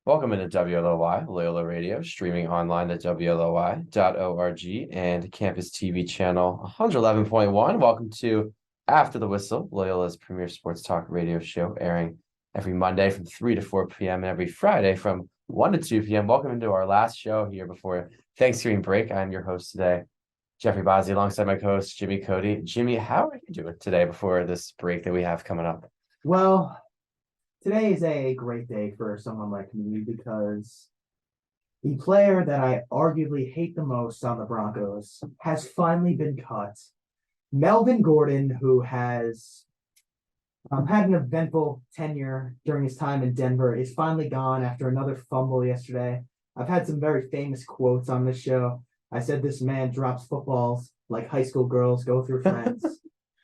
Welcome into WLOY, Loyola Radio, streaming online at WLOY.org and Campus TV channel 111.1. Welcome to After the Whistle, Loyola's premier sports talk radio show, airing every Monday from 3 to 4 p.m. and every Friday from 1 to 2 p.m. Welcome into our last show here before Thanksgiving break. I'm your host today, Jeffrey Bazzi, alongside my co-host, Jimmy Cody. Jimmy, how are you doing today before this break that we have coming up? Well, today is a great day for someone like me because the player that I arguably hate the most on the Broncos has finally been cut. Melvin Gordon, who has had an eventful tenure during his time in Denver, is finally gone after another fumble yesterday. I've had some very famous quotes on this show. I said this man drops footballs like high school girls go through friends.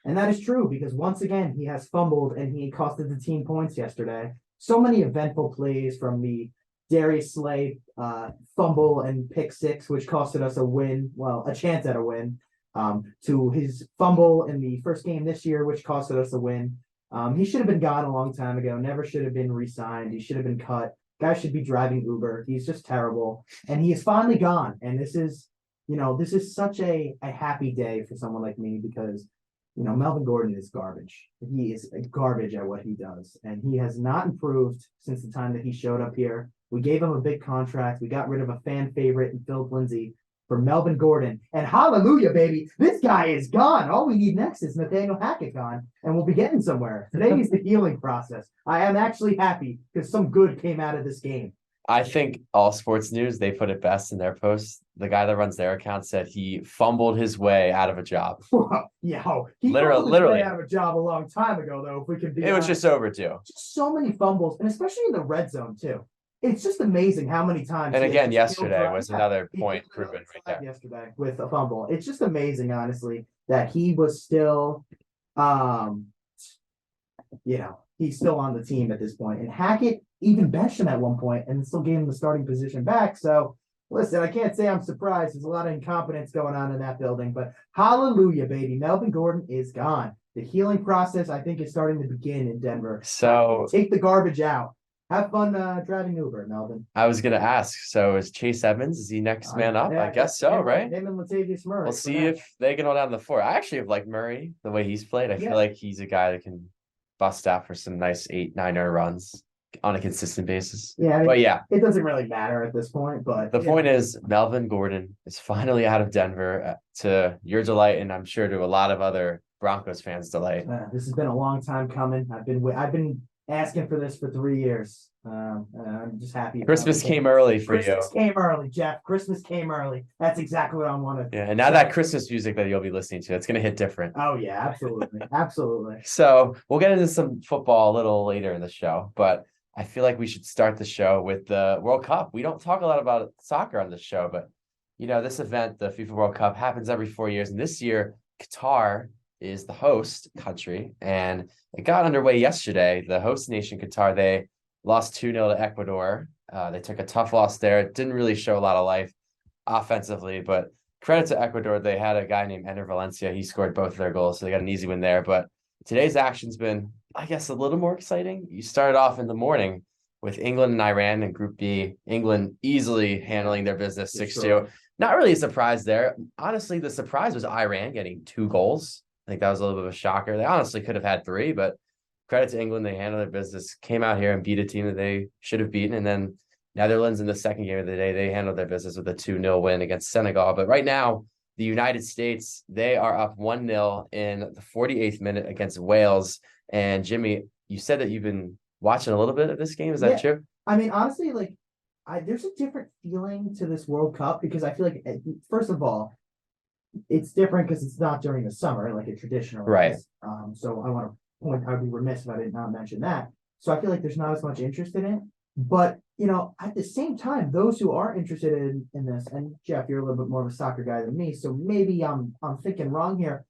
And that is true because once again, he has fumbled and he costed the team points yesterday. So many eventful plays from the Darius Slay fumble and pick six, which costed us a win, well, a chance at a win, to his fumble in the first game this year, which costed us a win. He should have been gone a long time ago, never should have been re-signed. He should have been cut. Guy should be driving Uber. He's just terrible. And he is finally gone. And this is such a happy day for someone like me because Melvin Gordon is garbage. He is garbage at what he does. And he has not improved since the time that he showed up here. We gave him a big contract. We got rid of a fan favorite in Philip Lindsay for Melvin Gordon. And hallelujah, baby, this guy is gone. All we need next is Nathaniel Hackett gone, and we'll be getting somewhere. Today is the healing process. I am actually happy because some good came out of this game. I think All Sports News, they put it best in their post. The guy that runs their account said he fumbled his way out of a job. Yeah, he literally out of a job a long time ago, though. If we could be, it was just overdue. Just so many fumbles, and especially in the red zone too. It's just amazing how many times. And again, yesterday was another point proven right there. Yesterday with a fumble, it's just amazing, honestly, that he was still, he's still on the team at this point. And Hackett even benched him at one point and still gave him the starting position back. So listen, I can't say I'm surprised. There's a lot of incompetence going on in that building, but hallelujah, baby. Melvin Gordon is gone. The healing process, I think, is starting to begin in Denver. So take the garbage out. Have fun driving Uber, Melvin. I was going to ask, so is Chase Edmonds, is he next man up? I guess so, right? Him and Latavius Murray. We'll see if they can hold down the fort. I actually have liked Murray, the way he's played. I feel like he's a guy that can bust out for some nice 8-9 runs on a consistent basis. Yeah, but yeah, it doesn't really matter at this point. But the point is, Melvin Gordon is finally out of Denver, to your delight, and I'm sure to a lot of other Broncos fans' delight. This has been a long time coming. I've been asking for this for 3 years. I'm just happy. Christmas came early for you. Christmas came early, Jeff. Christmas came early. That's exactly what I wanted. Yeah, and now that Christmas music that you'll be listening to, it's going to hit different. Oh yeah, absolutely, absolutely. So we'll get into some football a little later in the show, but I feel like we should start the show with the World Cup. We don't talk a lot about soccer on this show, but this event, the FIFA World Cup, happens every 4 years, and this year Qatar is the host country, and it got underway yesterday. The host nation, Qatar, they lost 2-0 to Ecuador. They took a tough loss there. It didn't really show a lot of life offensively, but credit to Ecuador. They had a guy named Ender Valencia. He scored both of their goals, so they got an easy win there. But today's action's been, I guess, a little more exciting. You started off in the morning with England and Iran in Group B. England easily handling their business 6-2. Sure. Not really a surprise there. Honestly, the surprise was Iran getting 2 goals. I think that was a little bit of a shocker. They honestly could have had 3, but credit to England. They handled their business, came out here and beat a team that they should have beaten. And then Netherlands in the second game of the day, they handled their business with a 2-0 win against Senegal. But right now, the United States, they are up 1-0 in the 48th minute against Wales. And Jimmy, you said that you've been watching a little bit of this game. Is that true? I mean, honestly, there's a different feeling to this World Cup because I feel like, first of all, it's different because it's not during the summer like it traditionally is. So I want to point, I'd be remiss if I did not mention that. So I feel like there's not as much interest in it. But, at the same time, those who are interested in this, and Jeff, you're a little bit more of a soccer guy than me, so maybe I'm thinking wrong here.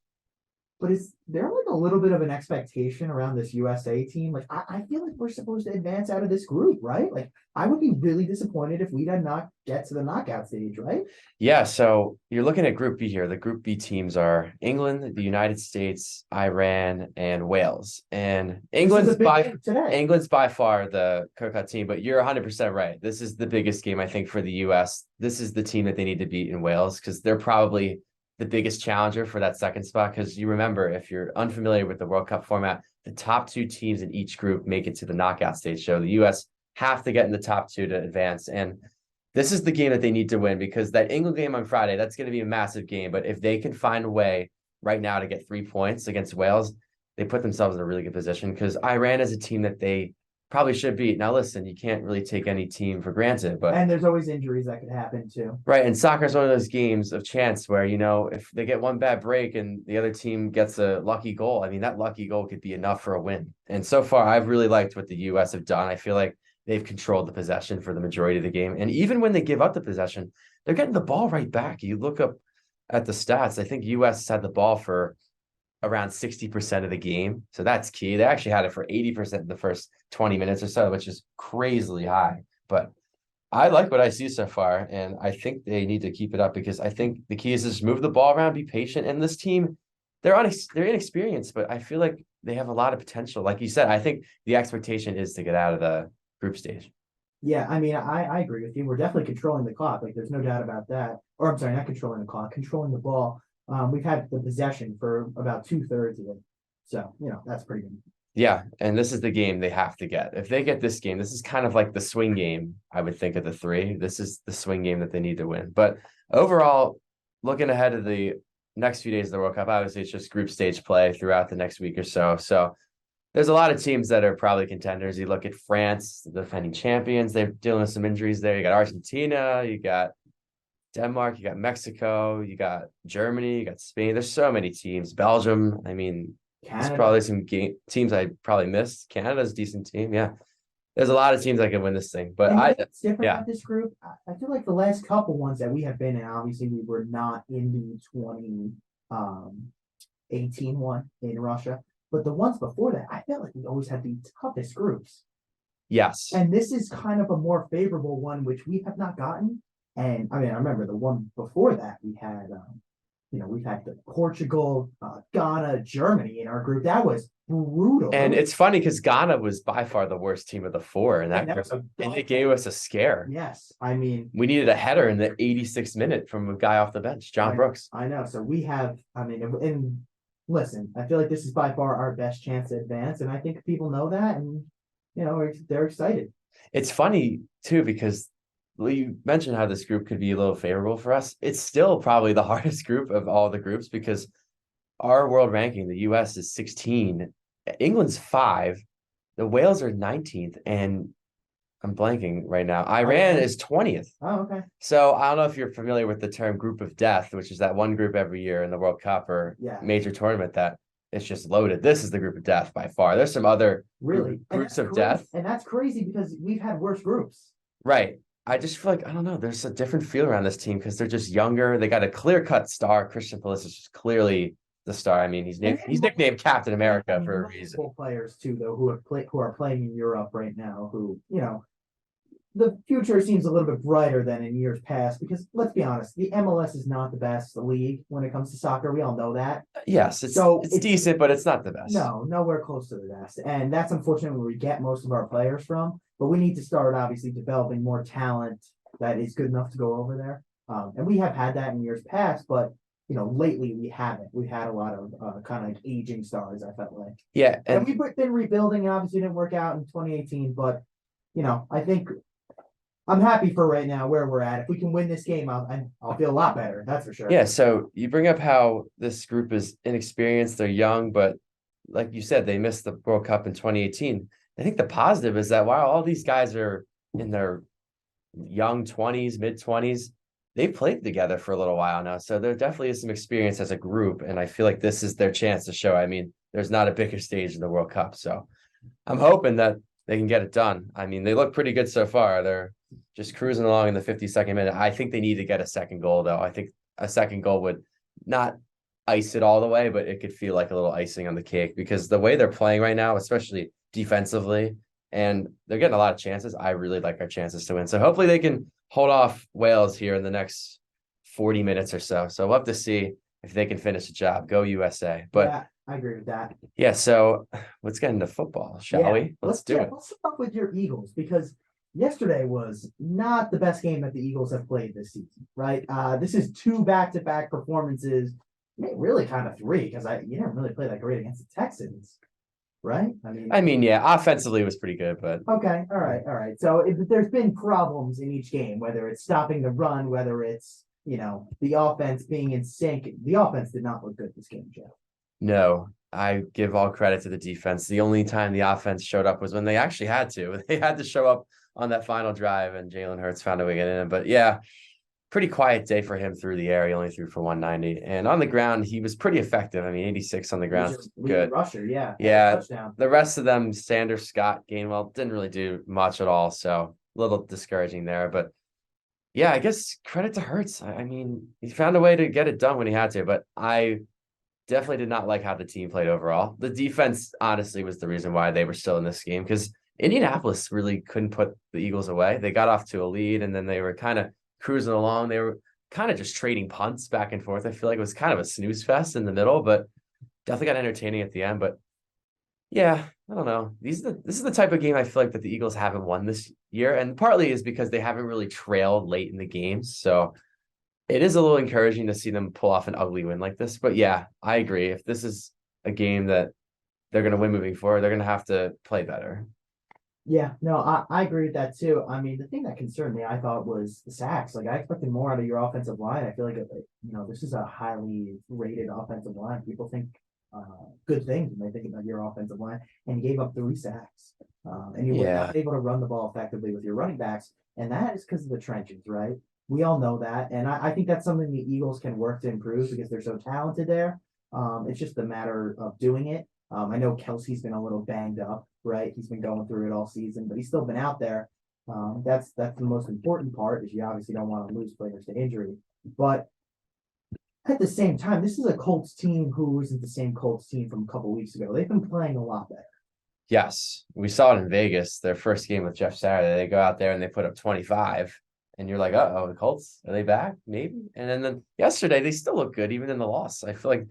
But is there like a little bit of an expectation around this USA team? Like, I feel like we're supposed to advance out of this group, right? Like, I would be really disappointed if we did not get to the knockout stage, right? Yeah, so you're looking at Group B here. The Group B teams are England, the United States, Iran, and Wales. And This is a big game today. England's by far the clear-cut team, but you're 100% right. This is the biggest game, I think, for the US. This is the team that they need to beat in Wales because they're probably the biggest challenger for that second spot. Because you remember, if you're unfamiliar with the World Cup format, the top two teams in each group make it to the knockout stage. So the US have to get in the top two to advance. And this is the game that they need to win because that England game on Friday, that's going to be a massive game. But if they can find a way right now to get 3 points against Wales, they put themselves in a really good position because Iran is a team that they probably should beat. Now, listen, you can't really take any team for granted, but And there's always injuries that could happen too. right. And soccer is one of those games of chance where, if they get one bad break and the other team gets a lucky goal, I mean, that lucky goal could be enough for a win. And so far, I've really liked what the US have done. I feel like they've controlled the possession for the majority of the game. And even when they give up the possession, they're getting the ball right back. You look up at the stats, I think US had the ball for around 60% of the game. So that's key. They actually had it for 80% in the first 20 minutes or so, which is crazily high. But I like what I see so far, and I think they need to keep it up because I think the key is just move the ball around, be patient. And this team, they're inexperienced, but I feel like they have a lot of potential. Like you said, I think the expectation is to get out of the group stage. Yeah, I mean, I agree with you. We're definitely controlling the clock. Like, there's no doubt about that. Or I'm sorry, not controlling the clock, controlling the ball. We've had the possession for about 2/3 of it. So, that's pretty good. Yeah, and this is the game they have to get. If they get this game, this is kind of like the swing game, I would think, of the three. This is the swing game that they need to win. But overall, looking ahead of the next few days of the World Cup, obviously it's just group stage play throughout the next week or so. So there's a lot of teams that are probably contenders. You look at France, the defending champions, they're dealing with some injuries there. You got Argentina, you got Denmark, you got Mexico, you got Germany, you got Spain. There's so many teams. Belgium, I mean, there's probably some teams I probably missed. Canada's a decent team. Yeah. There's a lot of teams that can win this thing. But it's different about this group. I feel like the last couple ones that we have been in, obviously we were not in the 2018 one in Russia. But the ones before that, I felt like we always had the toughest groups. Yes. And this is kind of a more favorable one, which we have not gotten. And I mean, I remember the one before that we had, we've had the Portugal, Ghana, Germany in our group. That was brutal. And it's funny because Ghana was by far the worst team of the four in that group. And it gave us a scare. Yes. I mean, we needed a header in the 86th minute from a guy off the bench, John Brooks. I know. So we have, and listen, I feel like this is by far our best chance to advance. And I think people know that. And, they're excited. It's funny, too, because you mentioned how this group could be a little favorable for us. It's still probably the hardest group of all the groups because our world ranking, the US is 16, England's 5, the Wales are 19th, and I'm blanking right now. Iran is 20th. Oh, okay. So I don't know if you're familiar with the term group of death, which is that one group every year in the World Cup or major tournament that it's just loaded. This is the group of death by far. There's some other groups of death. And that's crazy because we've had worse groups. Right. I just feel like, I don't know, there's a different feel around this team because they're just younger. They got a clear-cut star. Christian Pulisic is clearly the star. I mean, he's nicknamed Captain America for a reason. Players too, though, who are playing in Europe right now, who, the future seems a little bit brighter than in years past because let's be honest, the MLS is not the best league when it comes to soccer. We all know that. Yes, it's decent, but it's not the best. No, nowhere close to the best. And that's unfortunately where we get most of our players from. But we need to start obviously developing more talent that is good enough to go over there. And we have had that in years past, but lately we haven't. We've had a lot of kind of like aging stars, I felt like. Yeah. And we've been rebuilding, and obviously didn't work out in 2018, but I think I'm happy for right now where we're at. If we can win this game, I'll feel a lot better. That's for sure. Yeah. So you bring up how this group is inexperienced. They're young, but like you said, they missed the World Cup in 2018. I think the positive is that while all these guys are in their young 20s, mid 20s, they've played together for a little while now. So there definitely is some experience as a group. And I feel like this is their chance to show. I mean, there's not a bigger stage in the World Cup. So I'm hoping that they can get it done. I mean, they look pretty good so far. They're just cruising along in the 52nd minute. I think they need to get a second goal, though. I think a second goal would not ice it all the way, but it could feel like a little icing on the cake because the way they're playing right now, especially defensively, and they're getting a lot of chances. I really like our chances to win. So hopefully they can hold off Wales here in the next 40 minutes or so. So I'll love to see if they can finish the job. Go USA. But Yeah, I agree with that. yeah, so let's get into football, shall we? Let's do it. Let's start with your Eagles because yesterday was not the best game that the Eagles have played this season, right? This is 2 back-to-back performances, really kind of 3 because you didn't really play that great against the Texans, right? I mean, yeah, offensively it was pretty good, but okay, all right. So there's been problems in each game, whether it's stopping the run, whether it's the offense being in sync. The offense did not look good this game, Joe. no, I give all credit to the defense. The only time the offense showed up was when they actually had to. They had to show up on that final drive, and Jalen Hurts found a way to get in. But yeah, pretty quiet day for him through the air. He only threw for 190. And on the ground, he was pretty effective. I mean, 86 on the ground. Good. Rusher, yeah. Yeah. Touchdown. The rest of them, Sanders, Scott, Gainwell, didn't really do much at all. So a little discouraging there. But yeah, I guess credit to Hurts. I mean, he found a way to get it done when he had to. But I definitely did not like how the team played overall. The defense, honestly, was the reason why they were still in this game because Indianapolis really couldn't put the Eagles away. They got off to a lead, and then they were kind of cruising along. They were kind of just trading punts back and forth. I feel like it was kind of a snooze fest in the middle, but definitely got entertaining at the end. But yeah, I don't know. This is the type of game I feel like that the Eagles haven't won this year, and partly is because they haven't really trailed late in the games. So it is a little encouraging to see them pull off an ugly win like this. But yeah, I agree. If this is a game that they're going to win moving forward, they're going to have to play better. Yeah, no, I agree with that too. I mean, the thing that concerned me, I thought, was the sacks. Like, I expected more out of your offensive line. I feel like, this is a highly rated offensive line. People think good things when they think about your offensive line, and you gave up 3 sacks. And you were not able to run the ball effectively with your running backs, and that is because of the trenches, right? We all know that, and I think that's something the Eagles can work to improve because they're so talented there. It's just a matter of doing it. I know Kelsey's been a little banged up, right? He's been going through it all season, but he's still been out there. That's the most important part, is you obviously don't want to lose players to injury. But at the same time, this is a Colts team who isn't the same Colts team from a couple weeks ago. They've been playing a lot better. Yes, we saw it in Vegas, their first game with Jeff Saturday. They go out there and they put up 25, and you're like, uh-oh, the Colts, are they back? Maybe. And then yesterday, they still look good, even in the loss. I feel like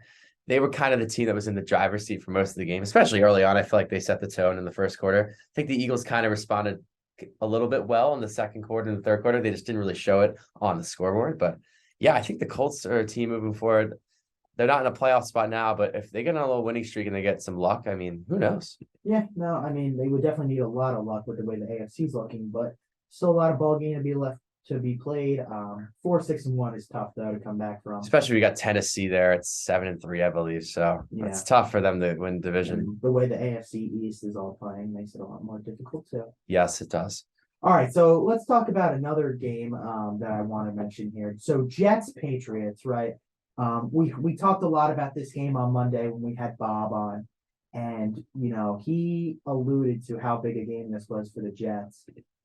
they were kind of the team that was in the driver's seat for most of the game, especially early on. I feel like they set the tone in the first quarter. I think the Eagles kind of responded a little bit well in the second quarter and the third quarter. They just didn't really show it on the scoreboard. But yeah, I think the Colts are a team moving forward. They're not in a playoff spot now, but if they get on a little winning streak and they get some luck, I mean, who knows? Yeah, no, I mean, they would definitely need a lot of luck with the way the AFC's looking, but still a lot of ball game to be left to be played. 4-6-1 is tough though to come back from. Especially we got Tennessee there. It's 7-3, I believe. So it's tough for them to win division. And the way the AFC East is all playing makes it a lot more difficult too. Yes, it does. All right, so let's talk about another game that I want to mention here. So Jets Patriots, right? We talked a lot about this game on Monday when we had Bob on, and he alluded to how big a game this was for the Jets.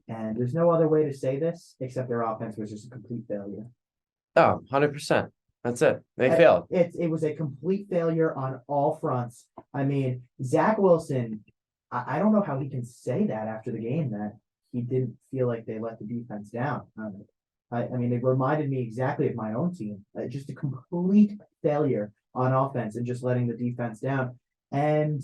And there's no other way to say this except their offense was just a complete failure. Oh, 100%. That's it. They failed. It was a complete failure on all fronts. I mean, Zach Wilson, I don't know how he can say that after the game, that he didn't feel like they let the defense down. I mean, it reminded me exactly of my own team. Just a complete failure on offense and just letting the defense down. And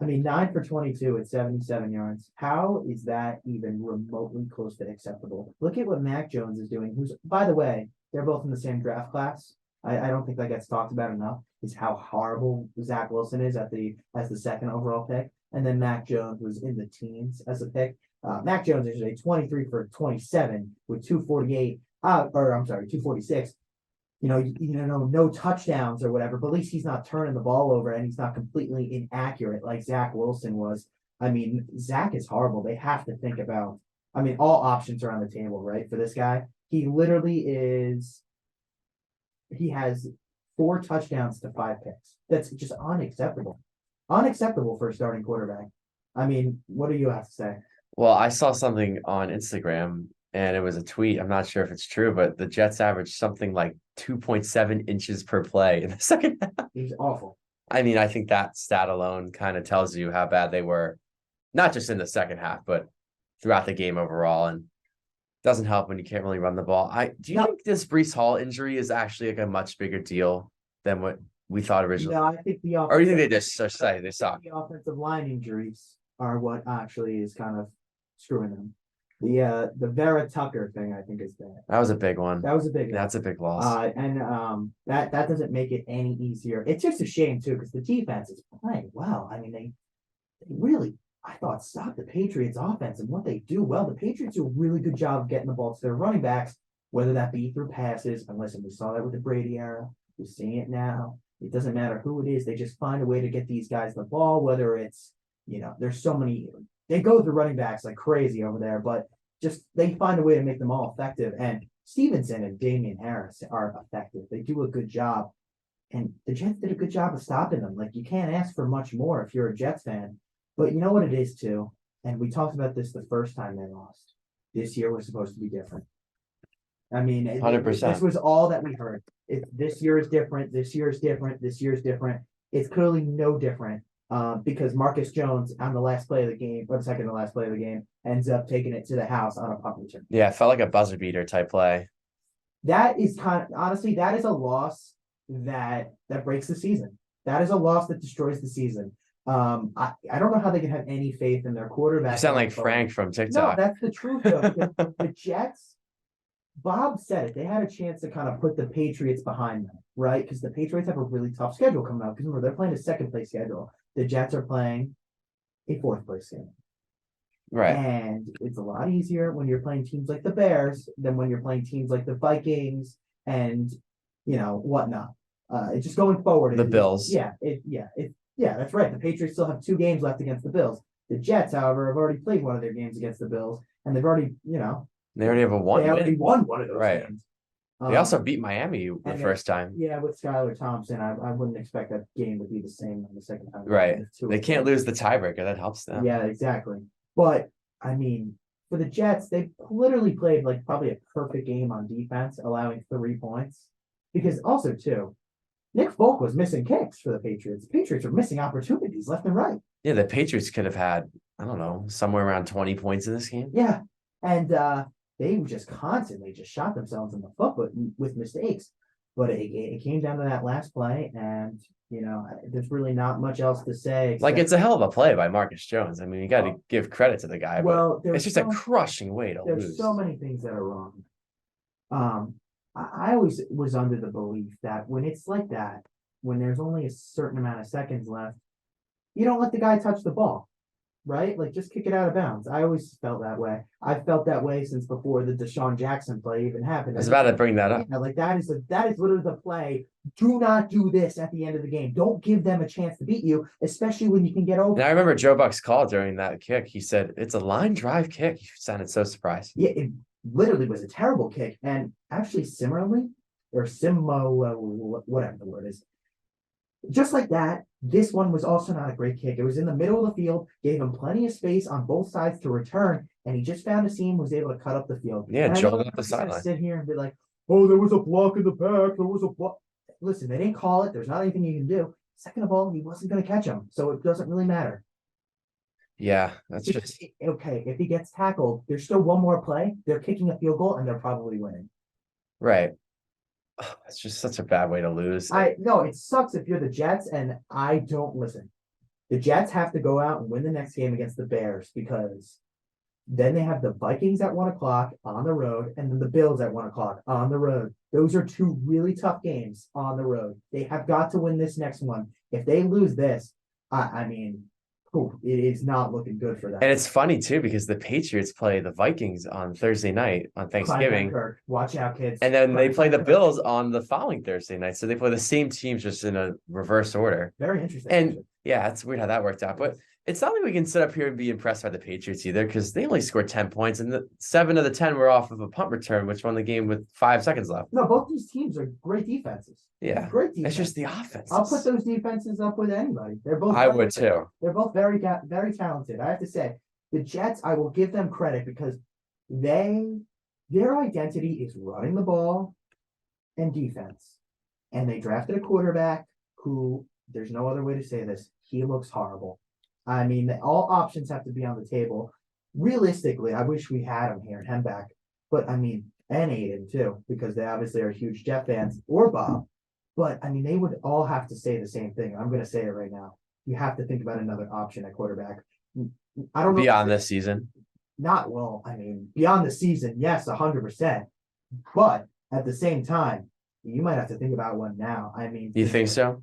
I mean, 9 for 22 at 77 yards. How is that even remotely close to acceptable? Look at what Mac Jones is doing, who's, by the way, they're both in the same draft class. I don't think that gets talked about enough, is how horrible Zach Wilson is as the second overall pick. And then Mac Jones was in the teens as a pick. Mac Jones is a 23 for 27 with 246. No touchdowns or whatever, but at least he's not turning the ball over and he's not completely inaccurate like Zach Wilson was. I mean, Zach is horrible. They have to think about, I mean, all options are on the table, right? For this guy, he has 4 touchdowns to 5 picks. That's just unacceptable. Unacceptable for a starting quarterback. I mean, what do you have to say? Well, I saw something on Instagram and it was a tweet. I'm not sure if it's true, but the Jets averaged something like 2.7 inches per play in the second half. He's awful. I mean, I think that stat alone kind of tells you how bad they were, not just in the second half, but throughout the game overall. And doesn't help when you can't really run the ball. Do you think this Breece Hall injury is actually like a much bigger deal than what we thought originally? No, I think the Or do you think they just say they suck? The offensive line injuries are what actually is kind of screwing them. The Vera Tucker thing, I think, is bad. That was a big one. That was a big one. That's a big loss. That doesn't make it any easier. It's just a shame too, because the defense is playing well. I mean, they really, I thought, stopped the Patriots offense and what they do well. The Patriots do a really good job of getting the ball to their running backs, whether that be through passes. And listen, we saw that with the Brady era. We're seeing it now. It doesn't matter who it is. They just find a way to get these guys the ball, whether it's, there's so many, they go through running backs like crazy over there, but just they find a way to make them all effective. And Stevenson and Damian Harris are effective. They do a good job. And the Jets did a good job of stopping them. Like, you can't ask for much more if you're a Jets fan. But you know what it is too? And we talked about this the first time they lost. This year was supposed to be different. I mean, 100%. This was all that we heard. This year is different. This year is different. This year is different. It's clearly no different because Marcus Jones on the last play of the game, or the second to last play of the game, ends up taking it to the house on a punt return. Yeah, it felt like a buzzer beater type play. That is honestly, that is a loss that breaks the season. That is a loss that destroys the season. I don't know how they can have any faith in their quarterback. You sound like Frank from TikTok. No, that's the truth though. The Jets, Bob said it. They had a chance to kind of put the Patriots behind them, right? Because the Patriots have a really tough schedule coming up. Because remember, they're playing a second place schedule. The Jets are playing a fourth place schedule. Right. And it's a lot easier when you're playing teams like the Bears than when you're playing teams like the Vikings and whatnot. It's just going forward. The Bills. Yeah, that's right. The Patriots still have 2 games left against the Bills. The Jets, however, have already played one of their games against the Bills, and they've already, they already have a one. They already won one of those games. They also beat Miami the first time. Yeah, with Skylar Thompson, I wouldn't expect that game to be the same on the second time. Right. They can't lose the tiebreaker. That helps them. Yeah, exactly. But I mean, for the Jets, they literally played like probably a perfect game on defense, allowing 3 points. Because also too, Nick Folk was missing kicks for the Patriots. The Patriots are missing opportunities left and right. Yeah, the Patriots could have had, I don't know, somewhere around 20 points in this game. Yeah. And they just constantly just shot themselves in the foot with mistakes. But it came down to that last play, and there's really not much else to say. Like, it's a hell of a play by Marcus Jones. I mean, you got to give credit to the guy. Well, but it's just a crushing way to lose. There's so many things that are wrong. I always was under the belief that when it's like that, when there's only a certain amount of seconds left, you don't let the guy touch the ball, right? Like, just kick it out of bounds. I always felt that way. I've felt that way since before the Deshaun Jackson play even happened. I was about to bring that up. Yeah, like that is literally the play. Do not do this at the end of the game. Don't give them a chance to beat you, especially when you can get over. And I remember Joe Buck's call during that kick. He said, it's a line drive kick. He sounded so surprised. Yeah, it literally was a terrible kick. And actually, similarly, or whatever the word is, just like that, this one was also not a great kick. It was in the middle of the field, gave him plenty of space on both sides to return, and he just found a seam, was able to cut up the field. Yeah, juggled up the sideline. Sit here and be like, oh, there was a block in the back. There was a block. Listen, they didn't call it. There's not anything you can do. Second of all, he wasn't going to catch him, so it doesn't really matter. Yeah, that's just okay. If he gets tackled, there's still one more play. They're kicking a field goal, and they're probably winning. Right. Oh, it's just such a bad way to lose. No, it sucks if you're the Jets, and I don't listen. The Jets have to go out and win the next game against the Bears, because then they have the Vikings at 1:00 on the road, and then the Bills at 1:00 on the road. Those are 2 really tough games on the road. They have got to win this next one. If they lose this, I mean, it is not looking good for them. And it's funny too, because the Patriots play the Vikings on Thursday night on Thanksgiving. Watch out, kids. And then they play the Bills on the following Thursday night. So they play the same teams, just in a reverse order. Very interesting. And yeah, it's weird how that worked out. But it's not like we can sit up here and be impressed by the Patriots either, because they only scored 10 points, and the 7 of the 10 were off of a punt return, which won the game with 5 seconds left. No, both these teams are great defenses. Yeah, great defense. It's just the offense. I'll put those defenses up with anybody. They're both. I would too. They're both very talented. I have to say, the Jets, I will give them credit because they their identity is running the ball and defense. And they drafted a quarterback who, there's no other way to say this, he looks horrible. I mean, all options have to be on the table. Realistically, I wish we had him here, him back. But I mean, and Aiden too, because they obviously are huge Jet fans, or Bob. But I mean, they would all have to say the same thing. I'm going to say it right now. You have to think about another option at quarterback. I don't know. Beyond this season. Not well. I mean, beyond the season, yes, 100%. But at the same time, you might have to think about one now. I mean, You think so?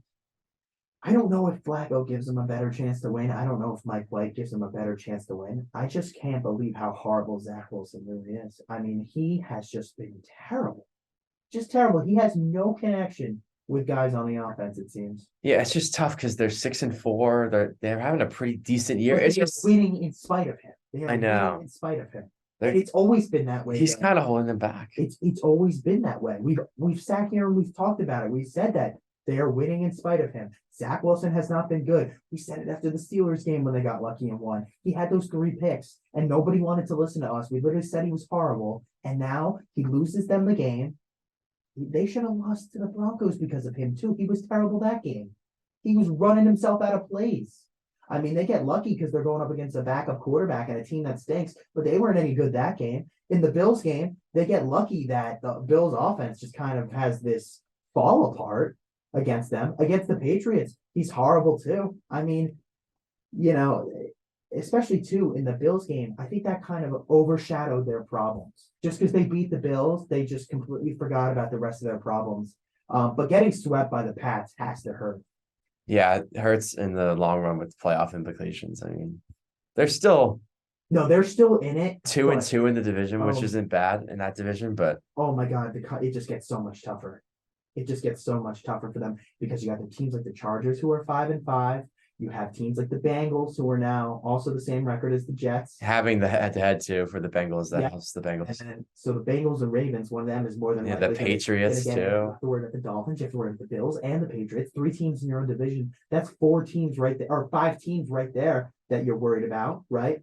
I don't know if Flacco gives him a better chance to win. I don't know if Mike White gives him a better chance to win. I just can't believe how horrible Zach Wilson really is. I mean, he has just been terrible. Just terrible. He has no connection with guys on the offense, it seems. Yeah, it's just tough because they're 6-4. They're having a pretty decent year. But It's they're just winning in spite of him. They are I know. winning in spite of him. They're- And it's always been that way. he's though. kind of holding them back. It's always been that way. We've sat here and we've talked about it. We said that they are winning in spite of him. Zach Wilson has not been good. We said it after the Steelers game when they got lucky and won. He had those 3 picks and nobody wanted to listen to us. We literally said he was horrible. And now he loses them the game. They should have lost to the Broncos because of him too. He was terrible that game. He was running himself out of plays. I mean, they get lucky because they're going up against a backup quarterback and a team that stinks, but they weren't any good that game. In the Bills game, they get lucky that the Bills offense just kind of has this fall apart against them. Against the Patriots, he's horrible too. I mean, you know, especially too in the Bills game, I think that kind of overshadowed their problems. Just because they beat the Bills, they just completely forgot about the rest of their problems. But getting swept by the Pats has to hurt. Yeah, it hurts in the long run with playoff implications. I mean, they're still No, they're still in it. 2-2 in the division, which Oh. isn't bad in that division, but Oh my God, it just gets so much tougher. It just gets so much tougher for them because you got the teams like the Chargers who are 5-5. You have teams like the Bengals who are now also the same record as the Jets. having the head-to-head too for the Bengals, that Yeah. helps the And Bengals. then, so the Bengals and Ravens, one of them is more than Yeah, likely the gonna- Patriots gonna get it. You too. have to worry about the Dolphins, you have to worry about the Bills and the Patriots. 3 teams in your own division. That's 4 teams right there, or 5 teams right there that you're worried about, right?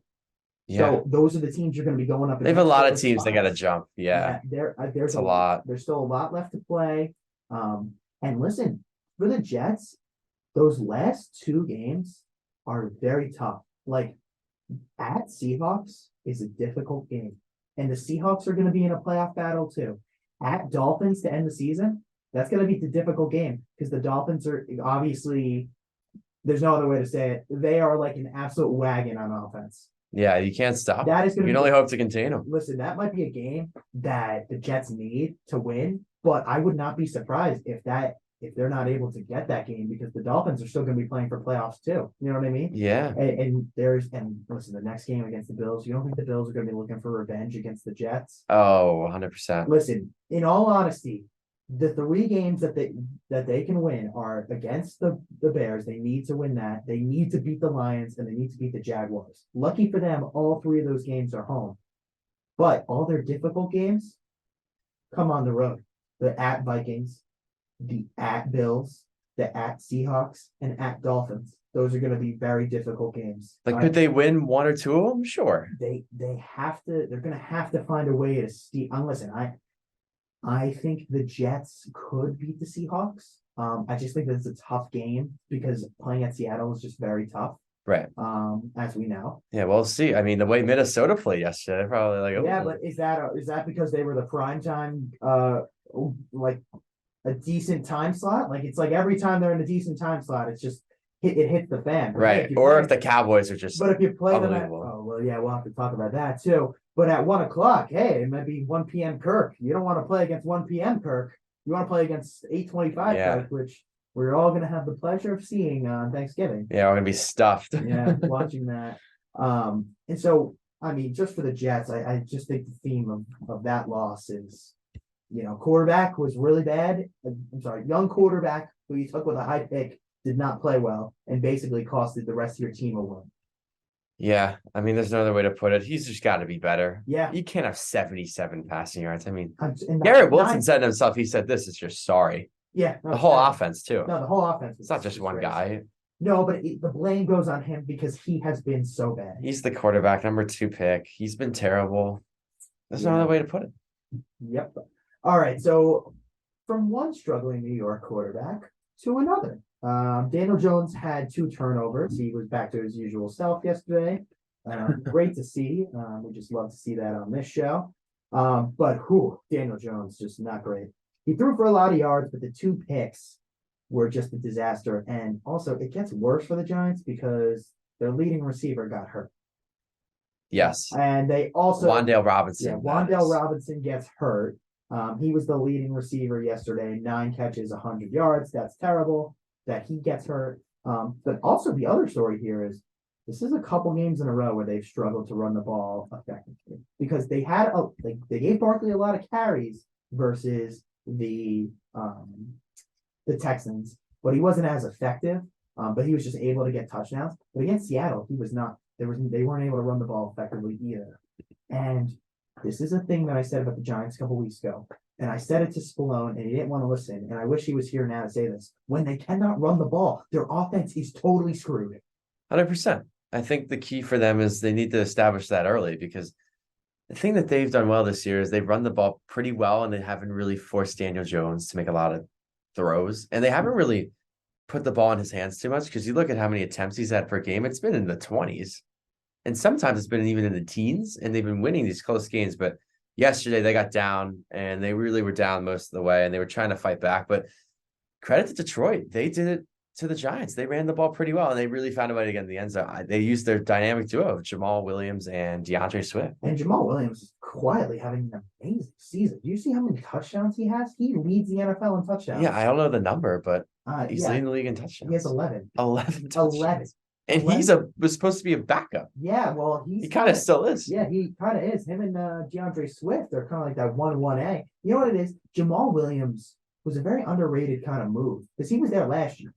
Yeah, So those are the teams you're going to be going up they have a against lot for of those teams they got to spots. jump. Yeah, There's it's a lot. There's still a lot left to play. And listen, for the Jets, those last 2 games are very tough. Like at Seahawks is a difficult game. And the Seahawks are going to be in a playoff battle too. At Dolphins to end the season, that's going to be the difficult game because the Dolphins are obviously, there's no other way to say it. They are like an absolute wagon on offense. Yeah, you can't stop. That is You going can to only hope to contain them. listen, that might be a game that the Jets need to win, but I would not be surprised if they're not able to get that game because the Dolphins are still going to be playing for playoffs too. You know what I mean? Yeah, And listen, the next game against the Bills, you don't think the Bills are going to be looking for revenge against the Jets? oh, 100%. Listen, in all honesty, the 3 games that they can win are against the Bears. They need to win that. They need to beat the Lions and they need to beat the Jaguars. Lucky for them, all 3 of those games are home. But all their difficult games come on the road. The at Vikings, the at Bills, the at Seahawks, and at Dolphins. Those are going to be very difficult games. Like, could they win 1 or 2 of them? Sure. They have to. They're going to have to find a way to steal. Listen, I think the Jets could beat the Seahawks. I just think that it's a tough game because playing at Seattle is just very tough. Right. As we know. Yeah, we'll see. I mean, the way Minnesota played yesterday, probably like, Yeah, oh, but is that because they were the prime time, like a decent time slot? Like it's like every time they're in a decent time slot, it's just it hits the fan, right. If Or if the Cowboys are just But if you play them at, unbelievable. oh well, yeah, we'll have to talk about that too. But at 1 o'clock, hey, it might be 1 p.m. Kirk. You don't want to play against 1 p.m. Kirk. You want to play against 8:25 Yeah. Kirk, which we're all going to have the pleasure of seeing on Thanksgiving. Yeah, we're gonna be stuffed. Yeah, watching that. And so I mean, just for the Jets, I just think the theme of that loss is, quarterback was really bad. I'm sorry, young quarterback who you took with a high pick did not play well and basically costed the rest of your team a win. Yeah, I mean, there's no other way to put it. He's just got to be better. Yeah. You can't have 77 passing yards. I mean, And Garrett Wilson said himself, he said, this is just sorry. Yeah. The whole offense, too. No, the whole offense. It's not just one guy. No, but the blame goes on him because he has been so bad. He's the quarterback, number 2 pick. He's been terrible. There's no Yeah. other way to put it. Yep. All right. So from one struggling New York quarterback to another. Daniel Jones had 2 turnovers. He was back to his usual self yesterday. Great to see. We just love to see that on this show. But Daniel Jones just not great. He threw for a lot of yards, but the 2 picks were just a disaster. And also, it gets worse for the Giants because their leading receiver got hurt. Yes. And they also Wan'Dale Robinson. Yeah, Wan'Dale Robinson gets hurt. He was the leading receiver yesterday, 9 catches, 100 yards. That's terrible that he gets hurt. But also the other story here is this is a couple games in a row where they've struggled to run the ball effectively because they gave Barkley a lot of carries versus the Texans, but he wasn't as effective. But he was just able to get touchdowns. But against Seattle, he was not. They weren't able to run the ball effectively either. And this is a thing that I said about the Giants a couple weeks ago. And I said it to Spallone, and he didn't want to listen. And I wish he was here now to say this. When they cannot run the ball, their offense is totally screwed. 100%. I think the key for them is they need to establish that early because the thing that they've done well this year is they've run the ball pretty well and they haven't really forced Daniel Jones to make a lot of throws. And they haven't really put the ball in his hands too much because you look at how many attempts he's had per game, it's been in the 20s. And sometimes it's been even in the teens, and they've been winning these close games. But yesterday they got down, and they really were down most of the way, and they were trying to fight back. But credit to Detroit. They did it to the Giants. They ran the ball pretty well, and they really found a way to get in the end zone. They used their dynamic duo of Jamal Williams and DeAndre Swift. And Jamal Williams is quietly having an amazing season. Do you see how many touchdowns he has? He leads the NFL in touchdowns. Yeah, I don't know the number, but he's leading the league in He touchdowns. has 11. 11 touchdowns. 11. And he was supposed to be a backup. Yeah, well, he kind of still is. Yeah, he kind of is. Him and DeAndre Swift are kind of like that 1-1A. You know what it is? Jamal Williams was a very underrated kind of move because he was there last year.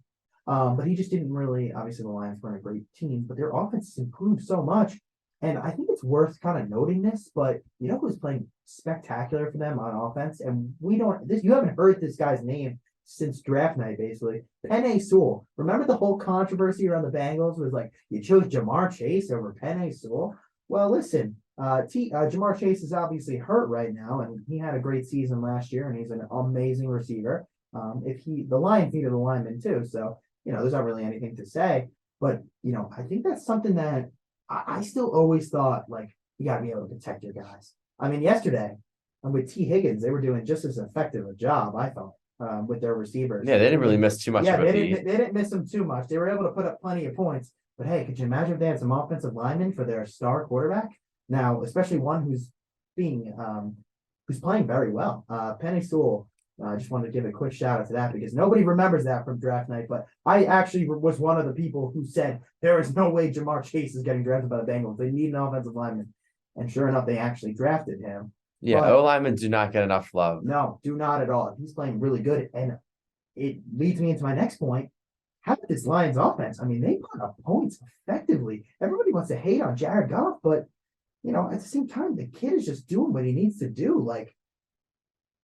But he just didn't really, obviously the Lions weren't a great team, but their offense has improved so much. And I think it's worth kind of noting this, but you know who's playing spectacular for them on offense? And you haven't heard this guy's name since draft night, basically. Penei Sewell. Remember the whole controversy around the Bengals was like, you chose Jamar Chase over Penei Sewell? Well, listen, Jamar Chase is obviously hurt right now, and he had a great season last year, and he's an amazing receiver. The Lions needed a lineman too, so, there's not really anything to say. But, I think that's something that I still always thought, like, you got to be able to protect your guys. I mean, yesterday, with T. Higgins, they were doing just as effective a job, I thought. With their receivers. Yeah, they didn't really miss too much of a beat. They didn't miss them too much. They were able to put up plenty of points. But hey, could you imagine if they had some offensive linemen for their star quarterback? Now, especially one who's playing very well. Penei Sewell. I just wanted to give a quick shout out to that because nobody remembers that from draft night. But I actually was one of the people who said there is no way Jamar Chase is getting drafted by the Bengals. They need an offensive lineman. And sure enough, they actually drafted him. Yeah, O-linemen do not get enough love. No, do not at all. He's playing really good. And it leads me into my next point. How about this Lions offense? I mean, they put up points effectively. Everybody wants to hate on Jared Goff, but, at the same time, the kid is just doing what he needs to do. Like,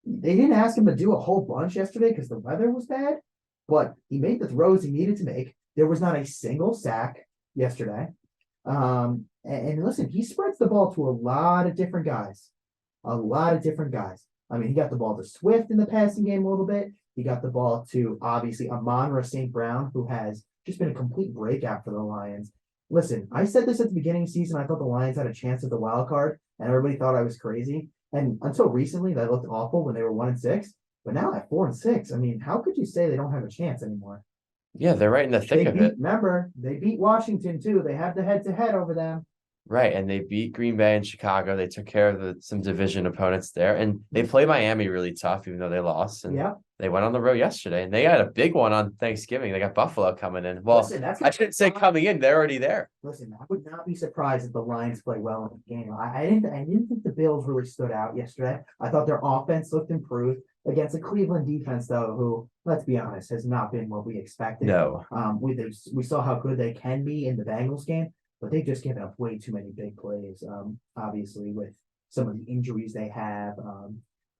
they didn't ask him to do a whole bunch yesterday because the weather was bad, but he made the throws he needed to make. There was not a single sack yesterday. And listen, he spreads the ball to a lot of different guys. I mean, he got the ball to Swift in the passing game a little bit. He got the ball to, obviously, Amon-Ra St. Brown, who has just been a complete breakout for the Lions. Listen, I said this at the beginning of the season. I thought the Lions had a chance at the wild card, and everybody thought I was crazy. And until recently, they looked awful when they were 1-6. But now at 4-6, I mean, how could you say they don't have a chance anymore? Yeah, they're right in the thick of it. Remember, they beat Washington, too. They have the head-to-head over them. Right, and they beat Green Bay and Chicago. They took care of some division opponents there, and they play Miami really tough, even though they lost. And they went on the road yesterday, and they had a big one on Thanksgiving. They got Buffalo coming in. Well, listen, I shouldn't say coming in; they're already there. Listen, I would not be surprised if the Lions play well in the game. I didn't think the Bills really stood out yesterday. I thought their offense looked improved against a Cleveland defense, though, who, let's be honest, has not been what we expected. No, we saw how good they can be in the Bengals game. But they've just given up way too many big plays, obviously, with some of the injuries they have.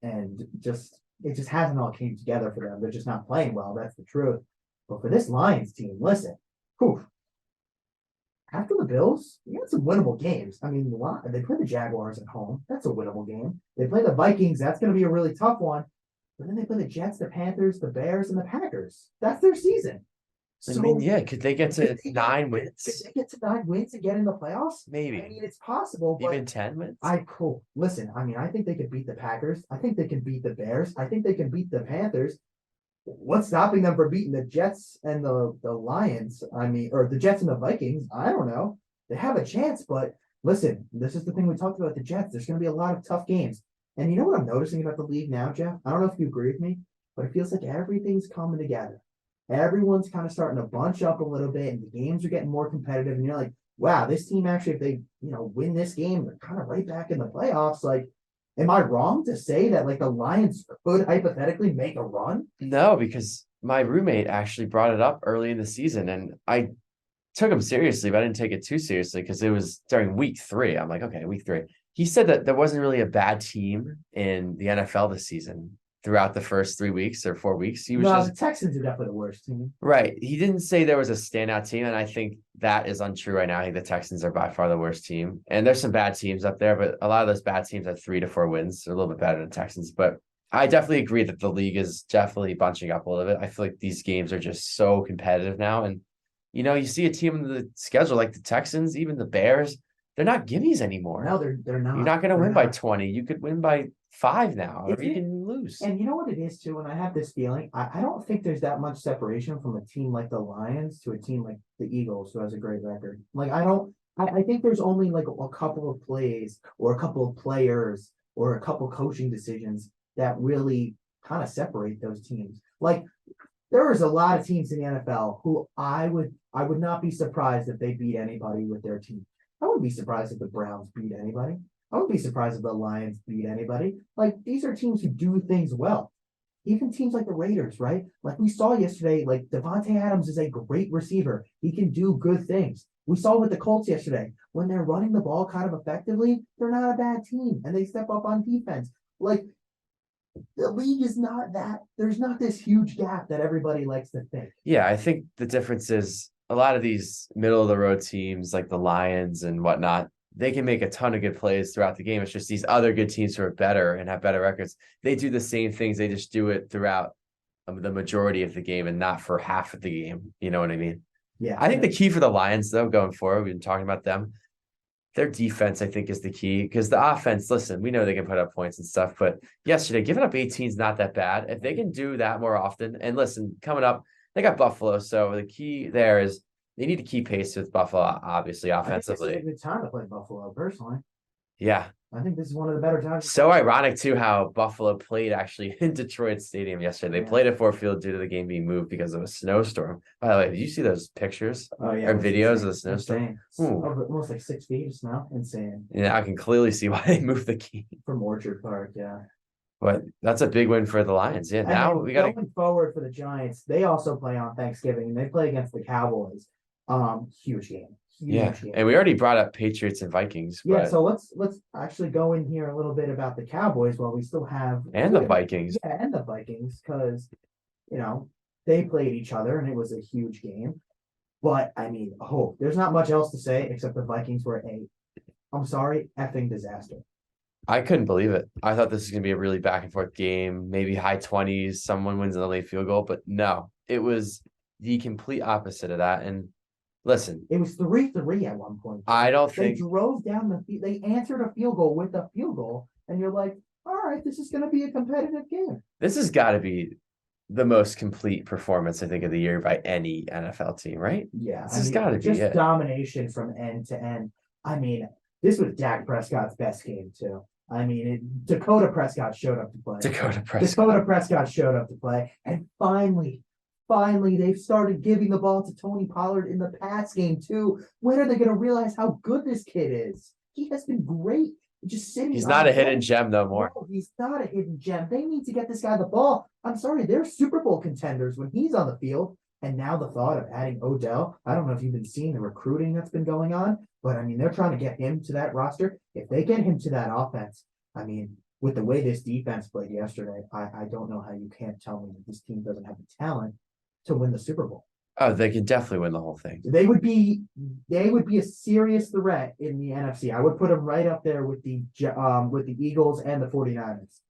And it just hasn't all came together for them. They're just not playing well. That's the truth. But for this Lions team, listen, after the Bills, you got some winnable games. I mean, they play the Jaguars at home. That's a winnable game. They play the Vikings. That's going to be a really tough one. But then they play the Jets, the Panthers, the Bears, and the Packers. That's their season. I So mean, yeah, could they get to could they 9 could wins? they get to 9 wins and get in the playoffs? Maybe. I mean, it's possible, but Even 10 wins? cool. Listen, I mean, I think they could beat the Packers. I think they can beat the Bears. I think they can beat the Panthers. What's stopping them from beating the Jets and the Lions? I mean, or the Jets and the Vikings? I don't know. They have a chance, but listen, this is the thing we talked about the Jets. There's going to be a lot of tough games. And you know what I'm noticing about the league now, Jeff? I don't know if you agree with me, but it feels like everything's coming together. Everyone's kind of starting to bunch up a little bit, and the games are getting more competitive. And you're like, wow, this team actually, if they win this game, they're kind of right back in the playoffs. Like, am I wrong to say that like the Lions could hypothetically make a run? No, because my roommate actually brought it up early in the season, and I took him seriously, but I didn't take it too seriously because it was during week 3. I'm like, okay, week 3. He said that there wasn't really a bad team in the NFL this season throughout the first 3 weeks or 4 weeks. He was No, the Texans are definitely the worst team. right. He didn't say there was a standout team, and I think that is untrue right now. I think the Texans are by far the worst team, and there's some bad teams up there, but a lot of those bad teams have 3 to 4 wins. They're a little bit better than Texans, but I definitely agree that the league is definitely bunching up a little bit. I feel like these games are just so competitive now, and you see a team in the schedule like the Texans, even the Bears. They're not gimmies anymore. No, they're not. You're not going to They're win by not. 20. You could win by 5 now, or It's you it. can lose. And you know what it is too, and I have this feeling, I don't think there's that much separation from a team like the Lions to a team like the Eagles, who has a great record. Like I think there's only like a couple of plays or a couple of players or a couple coaching decisions that really kind of separate those teams. Like there is a lot of teams in the NFL who I would not be surprised if they beat anybody with their team. I wouldn't be surprised if the Browns beat anybody. I wouldn't be surprised if the Lions beat anybody. Like these are teams who do things well. Even teams like the Raiders, right? Like we saw yesterday, like Devontae Adams is a great receiver. He can do good things. We saw with the Colts yesterday. When they're running the ball kind of effectively, they're not a bad team and they step up on defense. Like the league is not that there's not this huge gap that everybody likes to think. Yeah, I think the difference is a lot of these middle of the road teams like the Lions and whatnot, they can make a ton of good plays throughout the game. It's just these other good teams who are better and have better records. They do the same things. They just do it throughout the majority of the game and not for half of the game. You know what I mean? Yeah. I think the key for the Lions, though, going forward, we've been talking about them. Their defense, I think, is the key because the offense, listen, we know they can put up points and stuff, but yesterday, giving up 18 is not that bad. If they can do that more often, and listen, coming up, they got Buffalo. So the key there is they need to keep pace with Buffalo, obviously, I think this is offensively. a good time to play Buffalo, personally. Yeah. I think this is one of the better times. So ironic, too, how Buffalo played actually in Detroit Stadium yesterday. They Yeah. played at Ford Field due to the game being moved because of a snowstorm. By the way, did you see those pictures Oh yeah, or it was videos insane. of the snowstorm? Insane. Ooh. Almost like 6 feet of snow. Insane. Yeah, I can clearly see why they moved the game. From Orchard Park, yeah. But that's a big win for the Lions. Yeah, And now then we got to. going forward for the Giants, they also play on Thanksgiving and they play against the Cowboys. Huge game. Yeah, Huge game. and we already brought up Patriots and Vikings, Yeah, but so let's actually go in here a little bit about the Cowboys while we still have and the Vikings. Yeah, and the Vikings, because they played each other and it was a huge game. But I mean, there's not much else to say except the Vikings were I'm sorry, effing disaster. I couldn't believe it. I thought this was gonna be a really back and forth game, maybe high 20s, someone wins in the late field goal, but no, it was the complete opposite of that. And listen, It was 3-3 at one point. I don't They think drove down they answered a field goal with a field goal, and you're like, all right, this is going to be a competitive game. this has got to be the most complete performance, I think, of the year by any NFL team, right? Yeah, This has got to be just it. domination from end to end. I mean, this was Dak Prescott's best game too. I mean, Dakota Prescott showed up to play. Dakota Prescott. Dakota Prescott showed up to play, and finally, they've started giving the ball to Tony Pollard in the pass game too. When are they going to realize how good this kid is? He has been great. Just sitting. He's not a hidden gem no more. No, he's not a hidden gem. They need to get this guy the ball. I'm sorry, they're Super Bowl contenders when he's on the field. And now the thought of adding Odell, I don't know if you've been seeing the recruiting that's been going on, but I mean, they're trying to get him to that roster. If they get him to that offense, I mean, with the way this defense played yesterday, I don't know how you can't tell me that this team doesn't have the talent to win the Super Bowl. Oh, they can definitely win the whole thing. They would be a serious threat in the NFC. I would put them right up there with the Eagles and the 49ers.